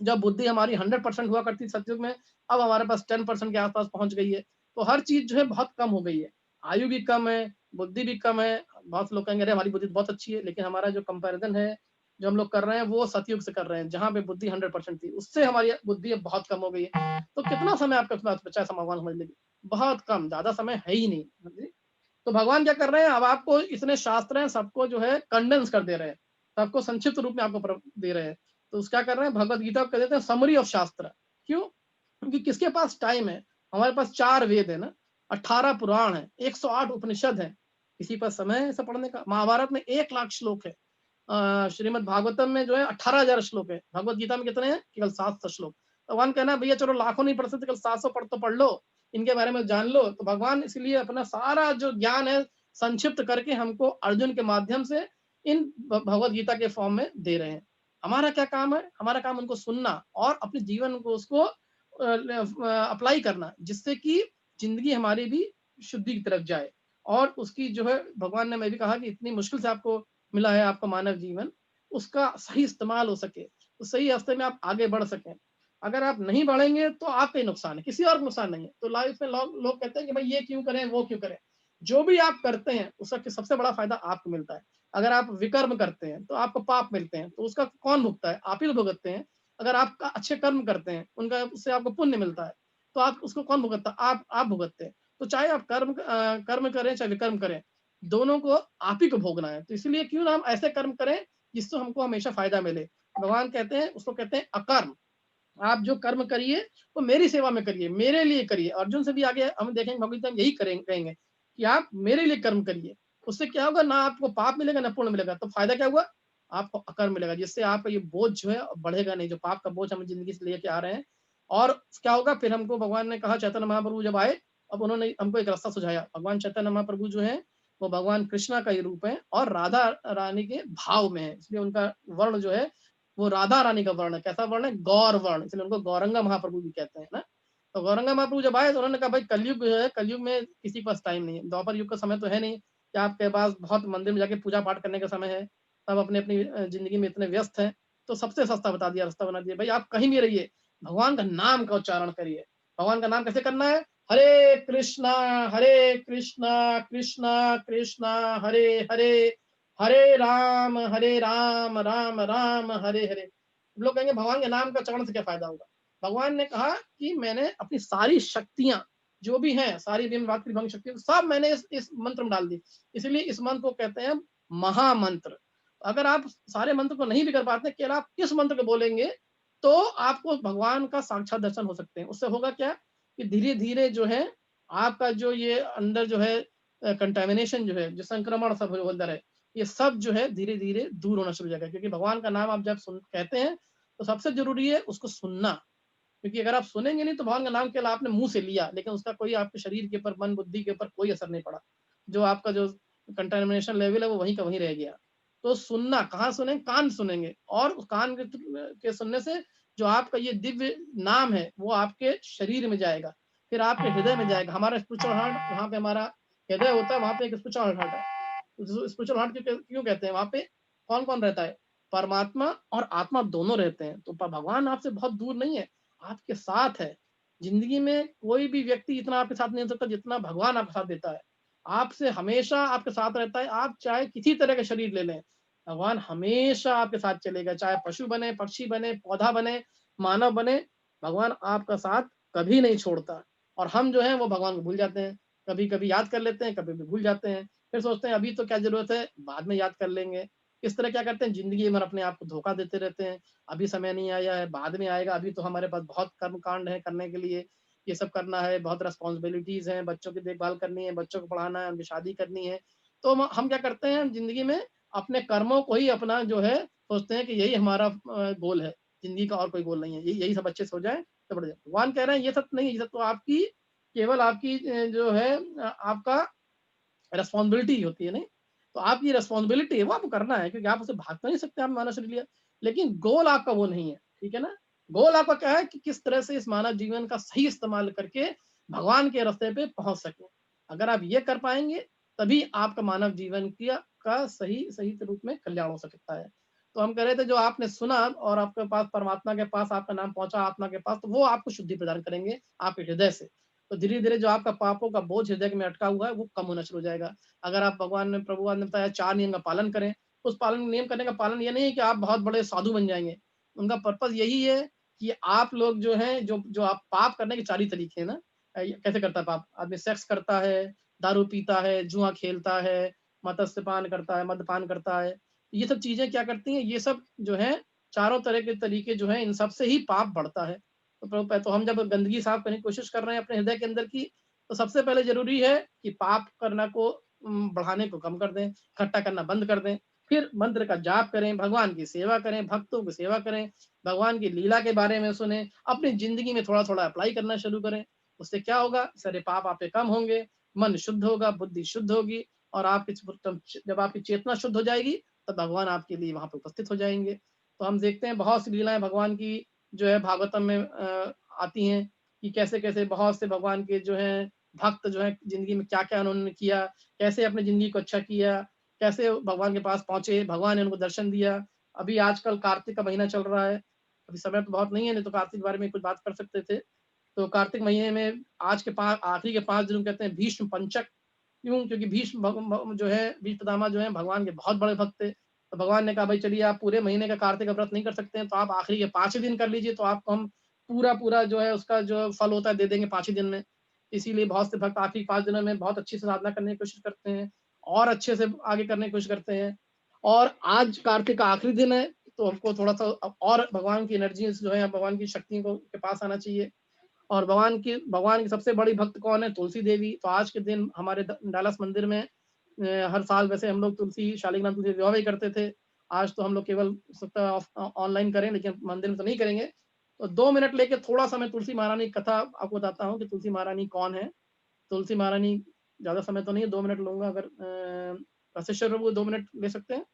जब बुद्धि हमारी 100% हुआ करती थी सतयुग में, अब हमारे पास 10% के आस-पास पहुँच गई है। तो हर चीज़ जो है बहुत कम हो गई है। आयु भी कम है, बुद्धि भी कम है। बहुत से लोग कहेंगे अरे हमारी बुद्धि तो बहुत अच्छी है, लेकिन हमारा जो कंपैरिज़न है, जो हम लोग कर रहे हैं वो सतयुग से कर रहे हैं, जहाँ पे बुद्धि 100% थी। उससे हमारी बुद्धि अब बहुत कम हो गई है। तो कितना समय आपके पास बचा है ऐसा भगवान समझ लीजिए? बहुत कम, ज़्यादा समय है ही नहीं। समझे? तो भगवान क्या कर रहे हैं, अब आपको इतने शास्त्र हैं, सबको जो है कंडेंस कर दे रहे हैं, सबको संक्षिप्त रूप में आपको दे रहे हैं। तो उस क्या कर रहे हैं, भगवत गीता को कह देते हैं समरी ऑफ शास्त्र। क्यों? क्योंकि किसके पास टाइम है? हमारे पास 4 वेद है ना, 18 पुराण है, 108 उपनिषद है। किसी पास समय है ऐसा पढ़ने का? महाभारत में 1 लाख श्लोक है। श्रीमद् भागवतम में जो है 18,000 श्लोक है। भगवत गीता में कितने हैं? केवल 700 श्लोक। भगवान कहना है भैया चलो लाखों नहीं पढ़ सकते, केवल 700 पढ़ तो पढ़ लो, इनके बारे में जान लो। तो भगवान इसलिए अपना सारा जो ज्ञान है संक्षिप्त करके हमको अर्जुन के माध्यम से इन भगवत गीता के फॉर्म में दे रहे हैं। हमारा क्या काम है? हमारा काम उनको सुनना और अपने जीवन को उसको अप्लाई करना, जिससे कि जिंदगी हमारी भी शुद्धि की तरफ जाए। और उसकी जो है भगवान ने मैं भी कहा कि इतनी मुश्किल से आपको मिला है आपका मानव जीवन, उसका सही इस्तेमाल हो सके, तो सही रास्ते में आप आगे बढ़ सकें। अगर आप नहीं बढ़ेंगे तो आपका ही नुकसान है, किसी और को नुकसान नहीं है। तो लाइफ में लोग लोग कहते हैं कि भाई ये क्यों करें, वो क्यों करें? जो भी आप करते हैं उसका सबसे बड़ा फायदा आपको मिलता है। अगर आप विकर्म करते हैं तो आपको पाप मिलते हैं, तो उसका कौन भुगतता है? आप ही तो भुगतते हैं। अगर आप अच्छे कर्म करते हैं, उनका उससे आपको पुण्य मिलता है, तो आप उसको कौन भुगतता है? आप भुगतते हैं। तो चाहे आप कर्म करें चाहे विकर्म करें, दोनों को आप ही को भोगना है। तो इसलिए क्यों ना हम ऐसे कर्म करें जिससे हमको हमेशा फायदा मिले। भगवान कहते हैं, उसको कहते हैं अकर्म। आप जो कर्म करिए वो मेरी सेवा में करिए, मेरे लिए करिए। अर्जुन से भी आगे हम देखेंगे भगवत यही कहेंगे कि आप मेरे लिए कर्म करिए। उससे क्या होगा, ना आपको पाप मिलेगा ना पुण्य मिलेगा। तो फायदा क्या हुआ? आपको अकर्म मिलेगा, जिससे आपका ये बोझ जो है बढ़ेगा नहीं, जो पाप का बोझ हम जिंदगी से लेके आ रहे हैं। और क्या होगा फिर? हमको भगवान ने कहा, चैतन्य महाप्रभु जब आए, अब उन्होंने हमको एक रास्ता सुझाया। भगवान चैतन्य महाप्रभु जो है वो भगवान कृष्णा का ही रूप है और राधा रानी के भाव में है, इसलिए उनका वर्ण जो है वो राधा रानी का वर्ण है। कैसा वर्ण है? गौर वर्ण, इसलिए उनको गौरंगा महाप्रभु भी कहते हैं ना। तो गौरंगा महाप्रभु जब आए तो उन्होंने कहा भाई कलयुग जो है, कलयुग में किसी के पास टाइम नहीं है। द्वापर युग का समय तो है नहीं कि आपके पास बहुत मंदिर में जाके पूजा पाठ करने का समय है। सब अपनी अपनी जिंदगी में इतने व्यस्त हैं। तो सबसे सस्ता बता दिया, रास्ता बना दिया, भाई आप कहीं भी रहिए, भगवान का नाम का उच्चारण करिए। भगवान का नाम कैसे करना है? हरे कृष्णा कृष्णा कृष्णा कृष्णा हरे हरे, हरे राम राम राम हरे हरे। लोग कहेंगे भगवान के नाम का चरण से क्या फायदा होगा? भगवान ने कहा कि मैंने अपनी सारी शक्तियां जो भी हैं, सारी भंग शक्तियां सब मैंने इस मंत्र में डाल दी। इसलिए इस मंत्र को कहते हैं महामंत्र। अगर आप सारे मंत्र को नहीं भी कर पाते, केवल आप इस मंत्र को बोलेंगे तो आपको भगवान का साक्षात दर्शन हो सकते हैं। उससे होगा क्या कि धीरे धीरे जो है आपका जो ये अंदर जो है कंटेमिनेशन जो है, जो संक्रमण सब अंदर है, ये सब जो है धीरे धीरे दूर होना शुरू हो जाएगा। क्योंकि भगवान का नाम आप जब कहते हैं तो सबसे जरूरी है उसको सुनना। क्योंकि अगर आप सुनेंगे नहीं तो भगवान का नाम केवल आपने मुंह से लिया, लेकिन उसका कोई आपके शरीर के ऊपर, मन बुद्धि के ऊपर कोई असर नहीं पड़ा। जो आपका जो कंटेमिनेशन लेवल है वो वहीं का वहीं रह गया। तो सुनना कहाँ सुनेंगे? कान सुनेंगे, और उस कान के सुनने से जो आपका ये दिव्य नाम है वो आपके शरीर में जाएगा, फिर आपके हृदय में जाएगा। हमारा स्पिरिचुअल हार्ट, जहाँ पे हमारा हृदय होता है वहां पे एक स्पिरिचुअल हार्ट है। स्पिरिचुअल हार्ट क्यों कहते हैं? वहां पे कौन कौन रहता है? परमात्मा और आत्मा दोनों रहते हैं। तो भगवान आपसे बहुत दूर नहीं है, आपके साथ है। जिंदगी में कोई भी व्यक्ति इतना आपके साथ नहीं हो सकता जितना भगवान आपके साथ देता है। आपसे हमेशा आपके साथ रहता है। आप चाहे किसी तरह का शरीर ले लें, भगवान हमेशा आपके साथ चलेगा। चाहे पशु बने, पक्षी बने, पौधा बने, मानव बने, भगवान आपका साथ कभी नहीं छोड़ता। और हम जो है वो भगवान को भूल जाते हैं। कभी कभी याद कर लेते हैं, कभी भी भूल जाते हैं। फिर सोचते हैं अभी तो क्या जरूरत है, बाद में याद कर लेंगे। इस तरह क्या करते हैं, जिंदगी भर अपने आप को धोखा देते रहते हैं। अभी समय नहीं आया है, बाद में आएगा, अभी तो हमारे पास बहुत कर्म कांड है करने के लिए, ये सब करना है, बहुत रिस्पॉन्सिबिलिटीज हैं, बच्चों की देखभाल करनी है, बच्चों को पढ़ाना है, उनकी शादी करनी है। तो हम क्या करते हैं जिंदगी में, अपने कर्मों को ही अपना जो है सोचते हैं कि यही हमारा गोल है, जिंदगी का और कोई गोल नहीं है, यही सब अच्छे से हो जाए तो बढ़ जाए। भगवान कह रहे हैं ये सब नहीं है, ये सब तो आपकी केवल आपकी जो है आपका रिस्पॉन्सिबिलिटी होती है। नहीं तो आपकी रिस्पॉन्सिबिलिटी है, वो आपको करना है, क्योंकि आप उसे भाग तो नहीं सकते, आप मानव शरीर लिया। लेकिन गोल आपका वो नहीं है, ठीक है ना। गोल आपका क्या है कि किस तरह से इस मानव जीवन का सही इस्तेमाल करके भगवान के रास्ते पे पहुंच सके। अगर आप ये कर पाएंगे तभी आपका मानव जीवन का सही सही रूप में कल्याण हो सकता है। तो हम कह रहे थे जो आपने सुना और आपके पास परमात्मा के पास आपका नाम पहुंचा, आत्मा के पास, तो वो आपको शुद्धि प्रदान करेंगे आपके हृदय से। तो धीरे धीरे जो आपका पापों का बोझ हृदय में अटका हुआ है वो कम होना शुरू हो जाएगा। अगर आप भगवान ने प्रभुवान ने बताया 4 नियम का पालन करें, उस पालन नियम करने का पालन ये नहीं है कि आप बहुत बड़े साधु बन जाएंगे। उनका पर्पस यही है कि आप लोग जो हैं, जो जो आप पाप करने के 4 ही तरीके हैं ना। कैसे करता है पाप, आदमी सेक्स करता है, दारू पीता है, जुआ खेलता है, मत्स्यपान करता है, मदपान करता है। ये सब चीजें क्या करती हैं, ये सब जो है चारों तरह के तरीके जो है, इन सब से ही पाप बढ़ता है। तो हम जब गंदगी साफ करने की कोशिश कर रहे हैं अपने हृदय के अंदर की, तो सबसे पहले जरूरी है कि पाप करना को बढ़ाने को कम कर दें, इकट्ठा करना बंद कर दें। फिर मंत्र का जाप करें, भगवान की सेवा करें, भक्तों की सेवा करें, भगवान की लीला के बारे में सुने, अपनी जिंदगी में थोड़ा थोड़ा अप्लाई करना शुरू करें। उससे क्या होगा, सारे पाप आप पे कम होंगे, मन शुद्ध होगा, बुद्धि शुद्ध होगी, और आपकी जब आपकी चेतना शुद्ध हो जाएगी तब भगवान आपके लिए वहां पे उपस्थित हो जाएंगे। तो हम देखते हैं बहुत सी लीलाएं भगवान की जो है भागवतम में आती हैं, कि कैसे कैसे बहुत से भगवान के जो है भक्त जो है जिंदगी में क्या क्या उन्होंने किया, कैसे अपनी जिंदगी को अच्छा किया, कैसे भगवान के पास पहुंचे, भगवान ने उनको दर्शन दिया। अभी आजकल कार्तिक का महीना चल रहा है, अभी समय तो बहुत नहीं है, नहीं तो कार्तिक के बारे में कुछ बात कर सकते थे। तो कार्तिक महीने में आज के आखिरी के 5 दिन कहते हैं भीष्म पंचक। क्यों? क्योंकि जो है भीष्म पितामह जो है भगवान के बहुत बड़े भक्त थे। तो भगवान ने कहा भाई चलिए, आप पूरे महीने का कार्तिक का व्रत नहीं कर सकते हैं, तो आप आखिरी के 5 ही दिन कर लीजिए, तो आपको हम पूरा पूरा जो है उसका जो फल होता है दे देंगे 5 ही दिन में। इसीलिए बहुत से भक्त आखिरी 5 दिनों में बहुत अच्छी से साधना करने की कोशिश करते हैं, और अच्छे से आगे करने की कोशिश करते हैं। और आज कार्तिक का आखिरी दिन है, तो हमको थोड़ा सा और भगवान की एनर्जी जो है, भगवान की शक्ति को के पास आना चाहिए। और भगवान की सबसे बड़ी भक्त कौन है? तुलसी देवी। तो आज के दिन हमारे डालस मंदिर में हर साल वैसे हम लोग तुलसी शालिग्राम तुलसी विवाह भी करते थे। आज तो हम लोग केवल सकता ऑनलाइन करें, लेकिन मंदिर में तो नहीं करेंगे। तो 2 मिनट लेके थोड़ा सा मैं तुलसी महारानी की कथा आपको बताता हूँ कि तुलसी महारानी कौन है। तुलसी महारानी, ज्यादा समय तो नहीं है, 2 मिनट लूंगा। अगर वशिष्ठ प्रभु 2 मिनट ले सकते हैं?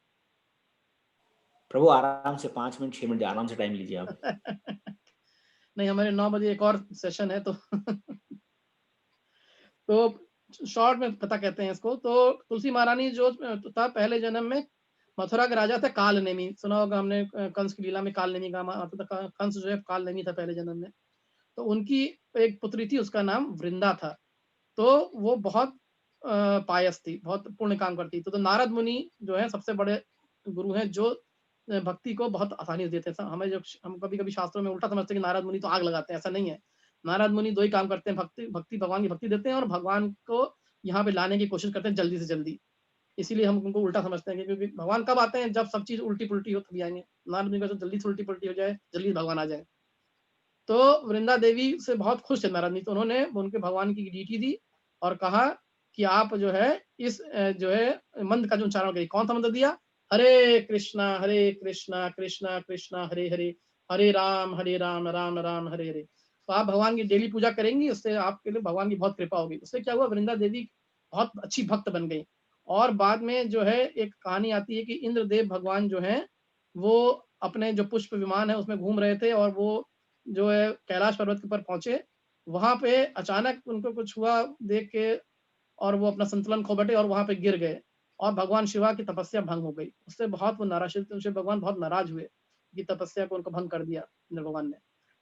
प्रभु आराम से 5 मिनट 6 मिनट आराम से टाइम लीजिए आप। नहीं, हमारे 9 बजे एक और सेशन है, तो तो शॉर्ट में पता कहते हैं इसको। तो तुलसी महारानी जो था पहले जन्म में मथुरा के राजा थे काल नेमी, सुना होगा हमने कंस की लीला में काल नेमी का आता था। कंस जो है काल नेमी था पहले जन्म में। तो उनकी एक पुत्री थी, उसका नाम वृंदा था। तो वो बहुत पायस थी, बहुत पुण्य काम करती। तो नारद मुनि जो है सबसे बड़े गुरु हैं, जो भक्ति को बहुत आसानी से देते हैं। हमें जो हम कभी कभी शास्त्रों में उल्टा समझते हैं कि नारद मुनि तो आग लगाते हैं, ऐसा नहीं है। नारद मुनि 2 ही काम करते हैं, भक्ति भगवान की भक्ति देते हैं, और भगवान को यहाँ पे लाने की कोशिश करते हैं जल्दी से जल्दी। इसीलिए हम उनको उल्टा समझते हैं, क्योंकि भगवान कब आते हैं? जब सब चीज उल्टी पुल्टी हो तभी आएंगे। नारद मुनि को जल्दी से उल्टी पुल्टी हो जाए, जल्दी भगवान आ जाए। तो वृंदा देवी से बहुत खुश थे नारद मुनि, तो उन्होंने उनके भगवान की डीटी दी और कहा कि आप जो है इस जो है मंत्र का जो उच्चारण करिए। कौन सा मंत्र दिया? हरे कृष्णा कृष्णा कृष्णा हरे हरे, हरे राम राम राम हरे हरे। तो आप भगवान की डेली पूजा करेंगी, उससे आपके लिए भगवान की बहुत कृपा होगी। उससे क्या हुआ, वृंदा देवी बहुत अच्छी भक्त बन गई। और बाद में जो है एक कहानी आती है कि इंद्रदेव भगवान जो है वो अपने जो पुष्प विमान है उसमें घूम रहे थे, और वो जो है कैलाश पर्वत के ऊपर पहुंचे। वहां पे अचानक उनको कुछ हुआ देख के, और वो अपना संतुलन खो बैठे और वहां पे गिर गए, और भगवान शिवा की तपस्या भंग हो गई। उससे बहुत वो नाराज, उनसे भगवान बहुत नाराज हुए कि तपस्या को उनको भंग कर दिया इंद्र भगवान ने।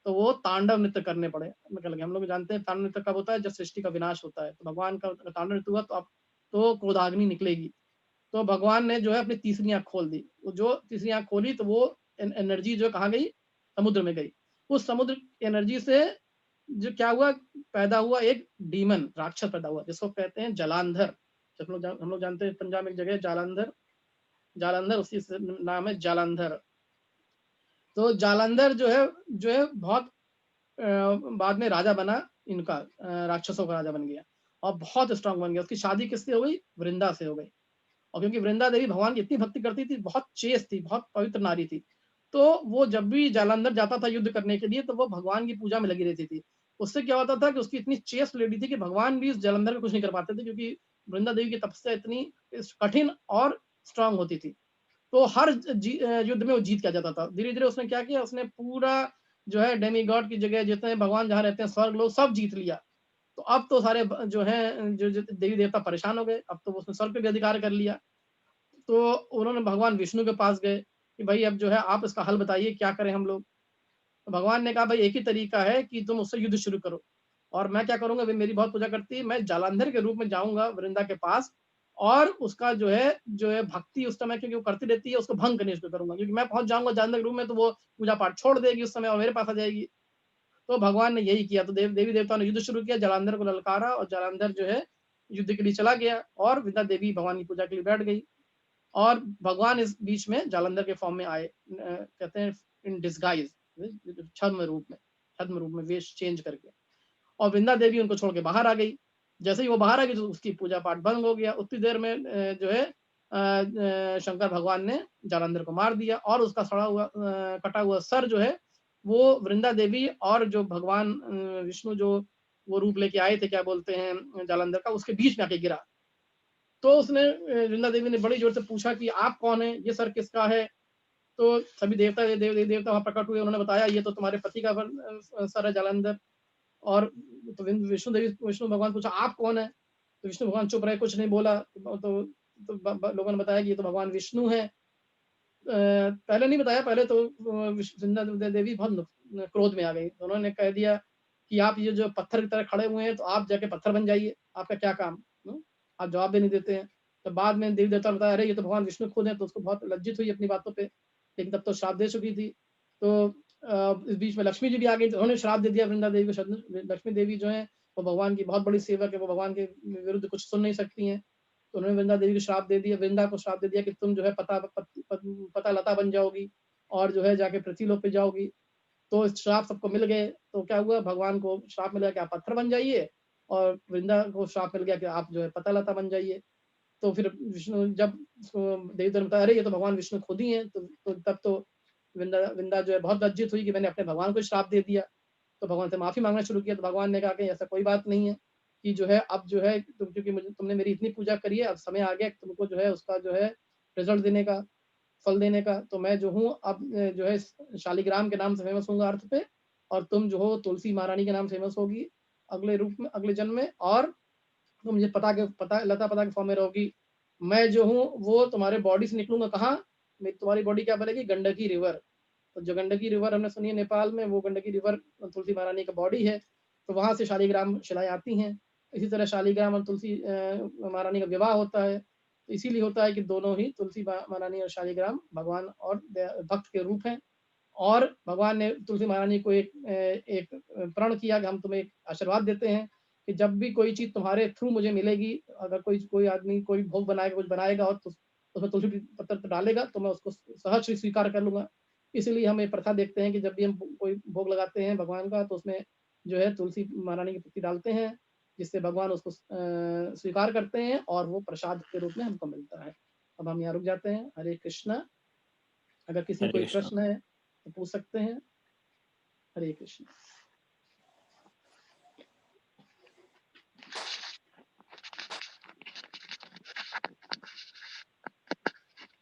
तो वो तांडव नृत्य करने पड़े निकल गए। हम लोग जानते हैं तांडव नृत्य कब होता है, जब सृष्टि का विनाश होता है, तो भगवान का तांडव नृत्य हुआ, तो अब तो क्रोधाग्नि निकलेगी। तो भगवान ने जो है अपनी तीसरी आंख खोल दी। वो जो तीसरी आंख खोली तो वो एनर्जी जो कहाँ गई, समुद्र में गई। उस समुद्र एनर्जी से जो क्या हुआ, पैदा हुआ एक डीमन, राक्षस पैदा हुआ, जिसको कहते हैं जलांधर। हम लोग जानते हैं पंजाब में एक जगह जालंधर, जालंधर उसी से नाम है जालंधर। तो जालंधर जो है बहुत बाद में राजा बना, इनका राक्षसों का राजा बन गया और बहुत स्ट्रांग बन गया। उसकी शादी किससे हो गई, वृंदा से हो गई। और क्योंकि वृंदा देवी भगवान की इतनी भक्ति करती थी, बहुत चेस्ट थी, बहुत पवित्र नारी थी, तो वो जब भी जालंधर जाता था युद्ध करने के लिए, तो वो भगवान की पूजा में लगी रहती थी। उससे क्या होता था कि उसकी इतनी चेस्ट लेडी थी कि भगवान भी इस जालंधर को कुछ नहीं कर पाते थे, क्योंकि वृंदा देवी की तपस्या इतनी कठिन और स्ट्रांग होती थी। तो हर युद्ध में वो जीत क्या जाता था। धीरे धीरे उसने क्या किया, उसने पूरा जो है डेमी गॉड की जगह जितने भगवान जहाँ रहते हैं, स्वर्ग लोग सब जीत लिया। तो अब तो सारे जो है जो देवी देवता परेशान हो गए, अब तो उसने स्वर्ग पे भी अधिकार कर लिया। तो उन्होंने भगवान विष्णु के पास गए कि भाई अब जो है आप इसका हल बताइए, क्या करें हम लोग। तो भगवान ने कहा भाई एक ही तरीका है कि तुम उससे युद्ध शुरू करो, और मैं क्या करूंगा, वे मेरी बहुत पूजा करती है, मैं जालंधर के रूप में जाऊंगा वृंदा के पास, और उसका जो है भक्ति उस समय क्योंकि वो करती रहती है, उसको भंग करने को करूंगा, क्योंकि मैं पहुंच जाऊंगा जालंधर के रूप में तो वो पूजा पाठ छोड़ देगी उस समय और मेरे पास आ जाएगी। तो भगवान ने यही किया। तो देवी देवता ने युद्ध शुरू किया, जालंधर को ललकारा और जालंधर जो है युद्ध के लिए चला गया और वृंदा देवी भगवान की पूजा के लिए बैठ गई। और भगवान इस बीच में जालंधर के फॉर्म में आए, कहते हैं इन डिस्गाइज, छद्म रूप में वेश चेंज करके, और वृंदा देवी उनको छोड़ के बाहर आ गई। जैसे ही वो बाहर आ गई तो उसकी पूजा पाठ भंग हो गया। उतनी देर में जो है शंकर भगवान ने जालंधर को मार दिया और उसका सड़ा हुआ कटा हुआ सर जो है वो वृंदा देवी और जो भगवान विष्णु जो वो रूप लेके आए थे, क्या बोलते हैं जालंधर का, उसके बीच में आके गिरा। तो उसने वृंदा देवी ने बड़ी जोर से पूछा कि आप कौन है, ये सर किसका है। तो सभी देवता वहां प्रकट हुए, उन्होंने बताया ये तो तुम्हारे पति का सर है जालंधर। और तो विष्णु भगवान पूछा आप कौन है, तो विष्णु भगवान चुप रहे, कुछ नहीं बोला। तो लोगों ने बताया कि ये तो भगवान विष्णु है। पहले नहीं बताया, पहले तो वृंदा देवी बहुत क्रोध में आ गई। तो उन्होंने कह दिया कि आप ये जो पत्थर की तरह खड़े हुए हैं, तो आप जाके पत्थर बन जाइए, आपका क्या काम। आप जवाब भी नहीं देते हैं। तो बाद में देवी देवता बताया अरे ये तो भगवान विष्णु खुद है। तो उसको बहुत लज्जित हुई अपनी बातों पे, लेकिन तब तो श्राप दे चुकी थी। तो इस बीच में लक्ष्मी जी भी आ गई, तो उन्होंने श्राप दे दिया वृंदा देवी को। लक्ष्मी देवी जो है वो भगवान की बहुत बड़ी सेवक है, वो भगवान के विरुद्ध कुछ सुन नहीं सकती हैं। तो उन्होंने वृंदा देवी को श्राप दे दिया, वृंदा को श्राप दे दिया कि तुम जो है पता लता बन जाओगी और जो है जाके पृथ्वीलोक पे जाओगी। तो श्राप सबको मिल गए। तो क्या हुआ, भगवान को श्राप मिल गया कि आप पत्थर बन जाइए, और वृंदा को श्राप मिल गया कि आप जो है पता लता बन जाइए। तो फिर विष्णु जब देवी ने बताया अरे ये तो भगवान विष्णु खुद ही हैं, तो तब तो वृंदा जो है बहुत लज्जित हुई कि मैंने अपने भगवान को श्राप दे दिया। तो भगवान से माफी मांगना शुरू किया। तो भगवान ने कहा कि ऐसा कोई बात नहीं है, कि जो है अब जो है तुम क्योंकि तुमने मेरी इतनी पूजा करी है, अब समय आ गया तुमको जो है उसका जो है रिजल्ट देने का, फल देने का। तो मैं जो हूँ अब जो है शालिग्राम के नाम से फेमस होऊंगा अर्थ पे, और तुम जो हो तुलसी महारानी के नाम से फेमस होगी अगले रूप में, अगले जन्म में। और तुम मुझे लता पता के फॉर्म में रहोगी। मैं जो हूँ वो तुम्हारे बॉडी से निकलूंगा कहाँ, तुम्हारी बॉडी क्या बनेगी, गंडकी रिवर। तो जो गंडकी रिवर हमने सुनी है नेपाल में, वो गंडकी रिवर तुलसी महारानी का बॉडी है। तो वहां से शालिग्राम शिलाएं आती हैं। इसी तरह शालिग्राम और तुलसी महारानी का विवाह होता है। तो इसीलिए होता है कि दोनों ही तुलसी महारानी और शालिग्राम भगवान और भक्त के रूप हैं। और भगवान ने तुलसी महारानी को एक प्रण किया कि हम तुम्हें एक आशीर्वाद देते हैं कि जब भी कोई चीज तुम्हारे थ्रू मुझे मिलेगी, अगर कोई आदमी कोई भोग बनाएगा, कुछ बनाएगा और उसमें तुलसी पत्र डालेगा, तो मैं उसको सहज स्वीकार कर लूंगा। इसलिए हम ये प्रथा देखते हैं कि जब भी हम कोई भोग लगाते हैं भगवान का, तो उसमें जो है तुलसी महारानी की पत्ती डालते हैं, जिससे भगवान उसको स्वीकार करते हैं और वो प्रसाद के रूप में हमको मिलता है। अब हम यहाँ रुक जाते हैं। हरे कृष्णा। अगर किसी को कोई प्रश्न है तो पूछ सकते हैं। हरे कृष्ण।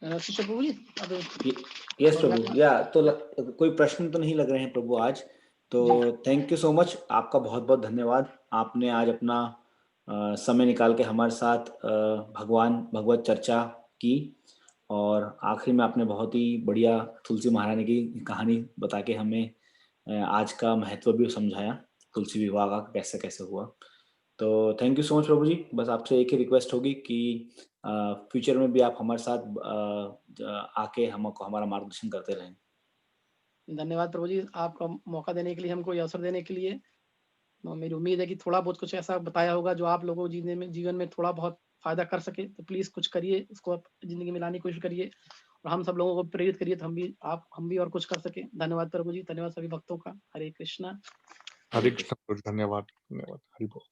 प्रभु जी, यस प्रभु, या तो कोई प्रश्न तो नहीं लग रहे हैं प्रभु आज। तो थैंक यू सो मच, आपका बहुत बहुत धन्यवाद। आपने आज अपना समय निकाल के हमारे साथ भगवत चर्चा की, और आखिर में आपने बहुत ही बढ़िया तुलसी महारानी की कहानी बता के हमें आज का महत्व भी समझाया, तुलसी विवाह का कैसे कैसे हुआ। तो थैंक यू सो मच प्रभु जी। बस आपसे एक ही रिक्वेस्ट होगी कि फ्यूचर में भी आप हमारे साथ आके हमको हमारा मार्गदर्शन करते रहें। धन्यवाद प्रभु जी, आपका मौका देने के लिए, हमको ये अवसर देने के लिए। मेरी उम्मीद है कि थोड़ा बहुत कुछ ऐसा बताया होगा जो आप लोगों को जीवन में थोड़ा बहुत फ़ायदा कर सके। तो प्लीज़ कुछ करिए, उसको आप ज़िंदगी में लाने की कोशिश करिए और हम सब लोगों को प्रेरित करिए, तो हम भी और कुछ कर सकें। धन्यवाद प्रभु जी, धन्यवाद सभी भक्तों का। हरे कृष्णा। हरे कृष्ण प्रभु, धन्यवाद, धन्यवाद, हरि बोल।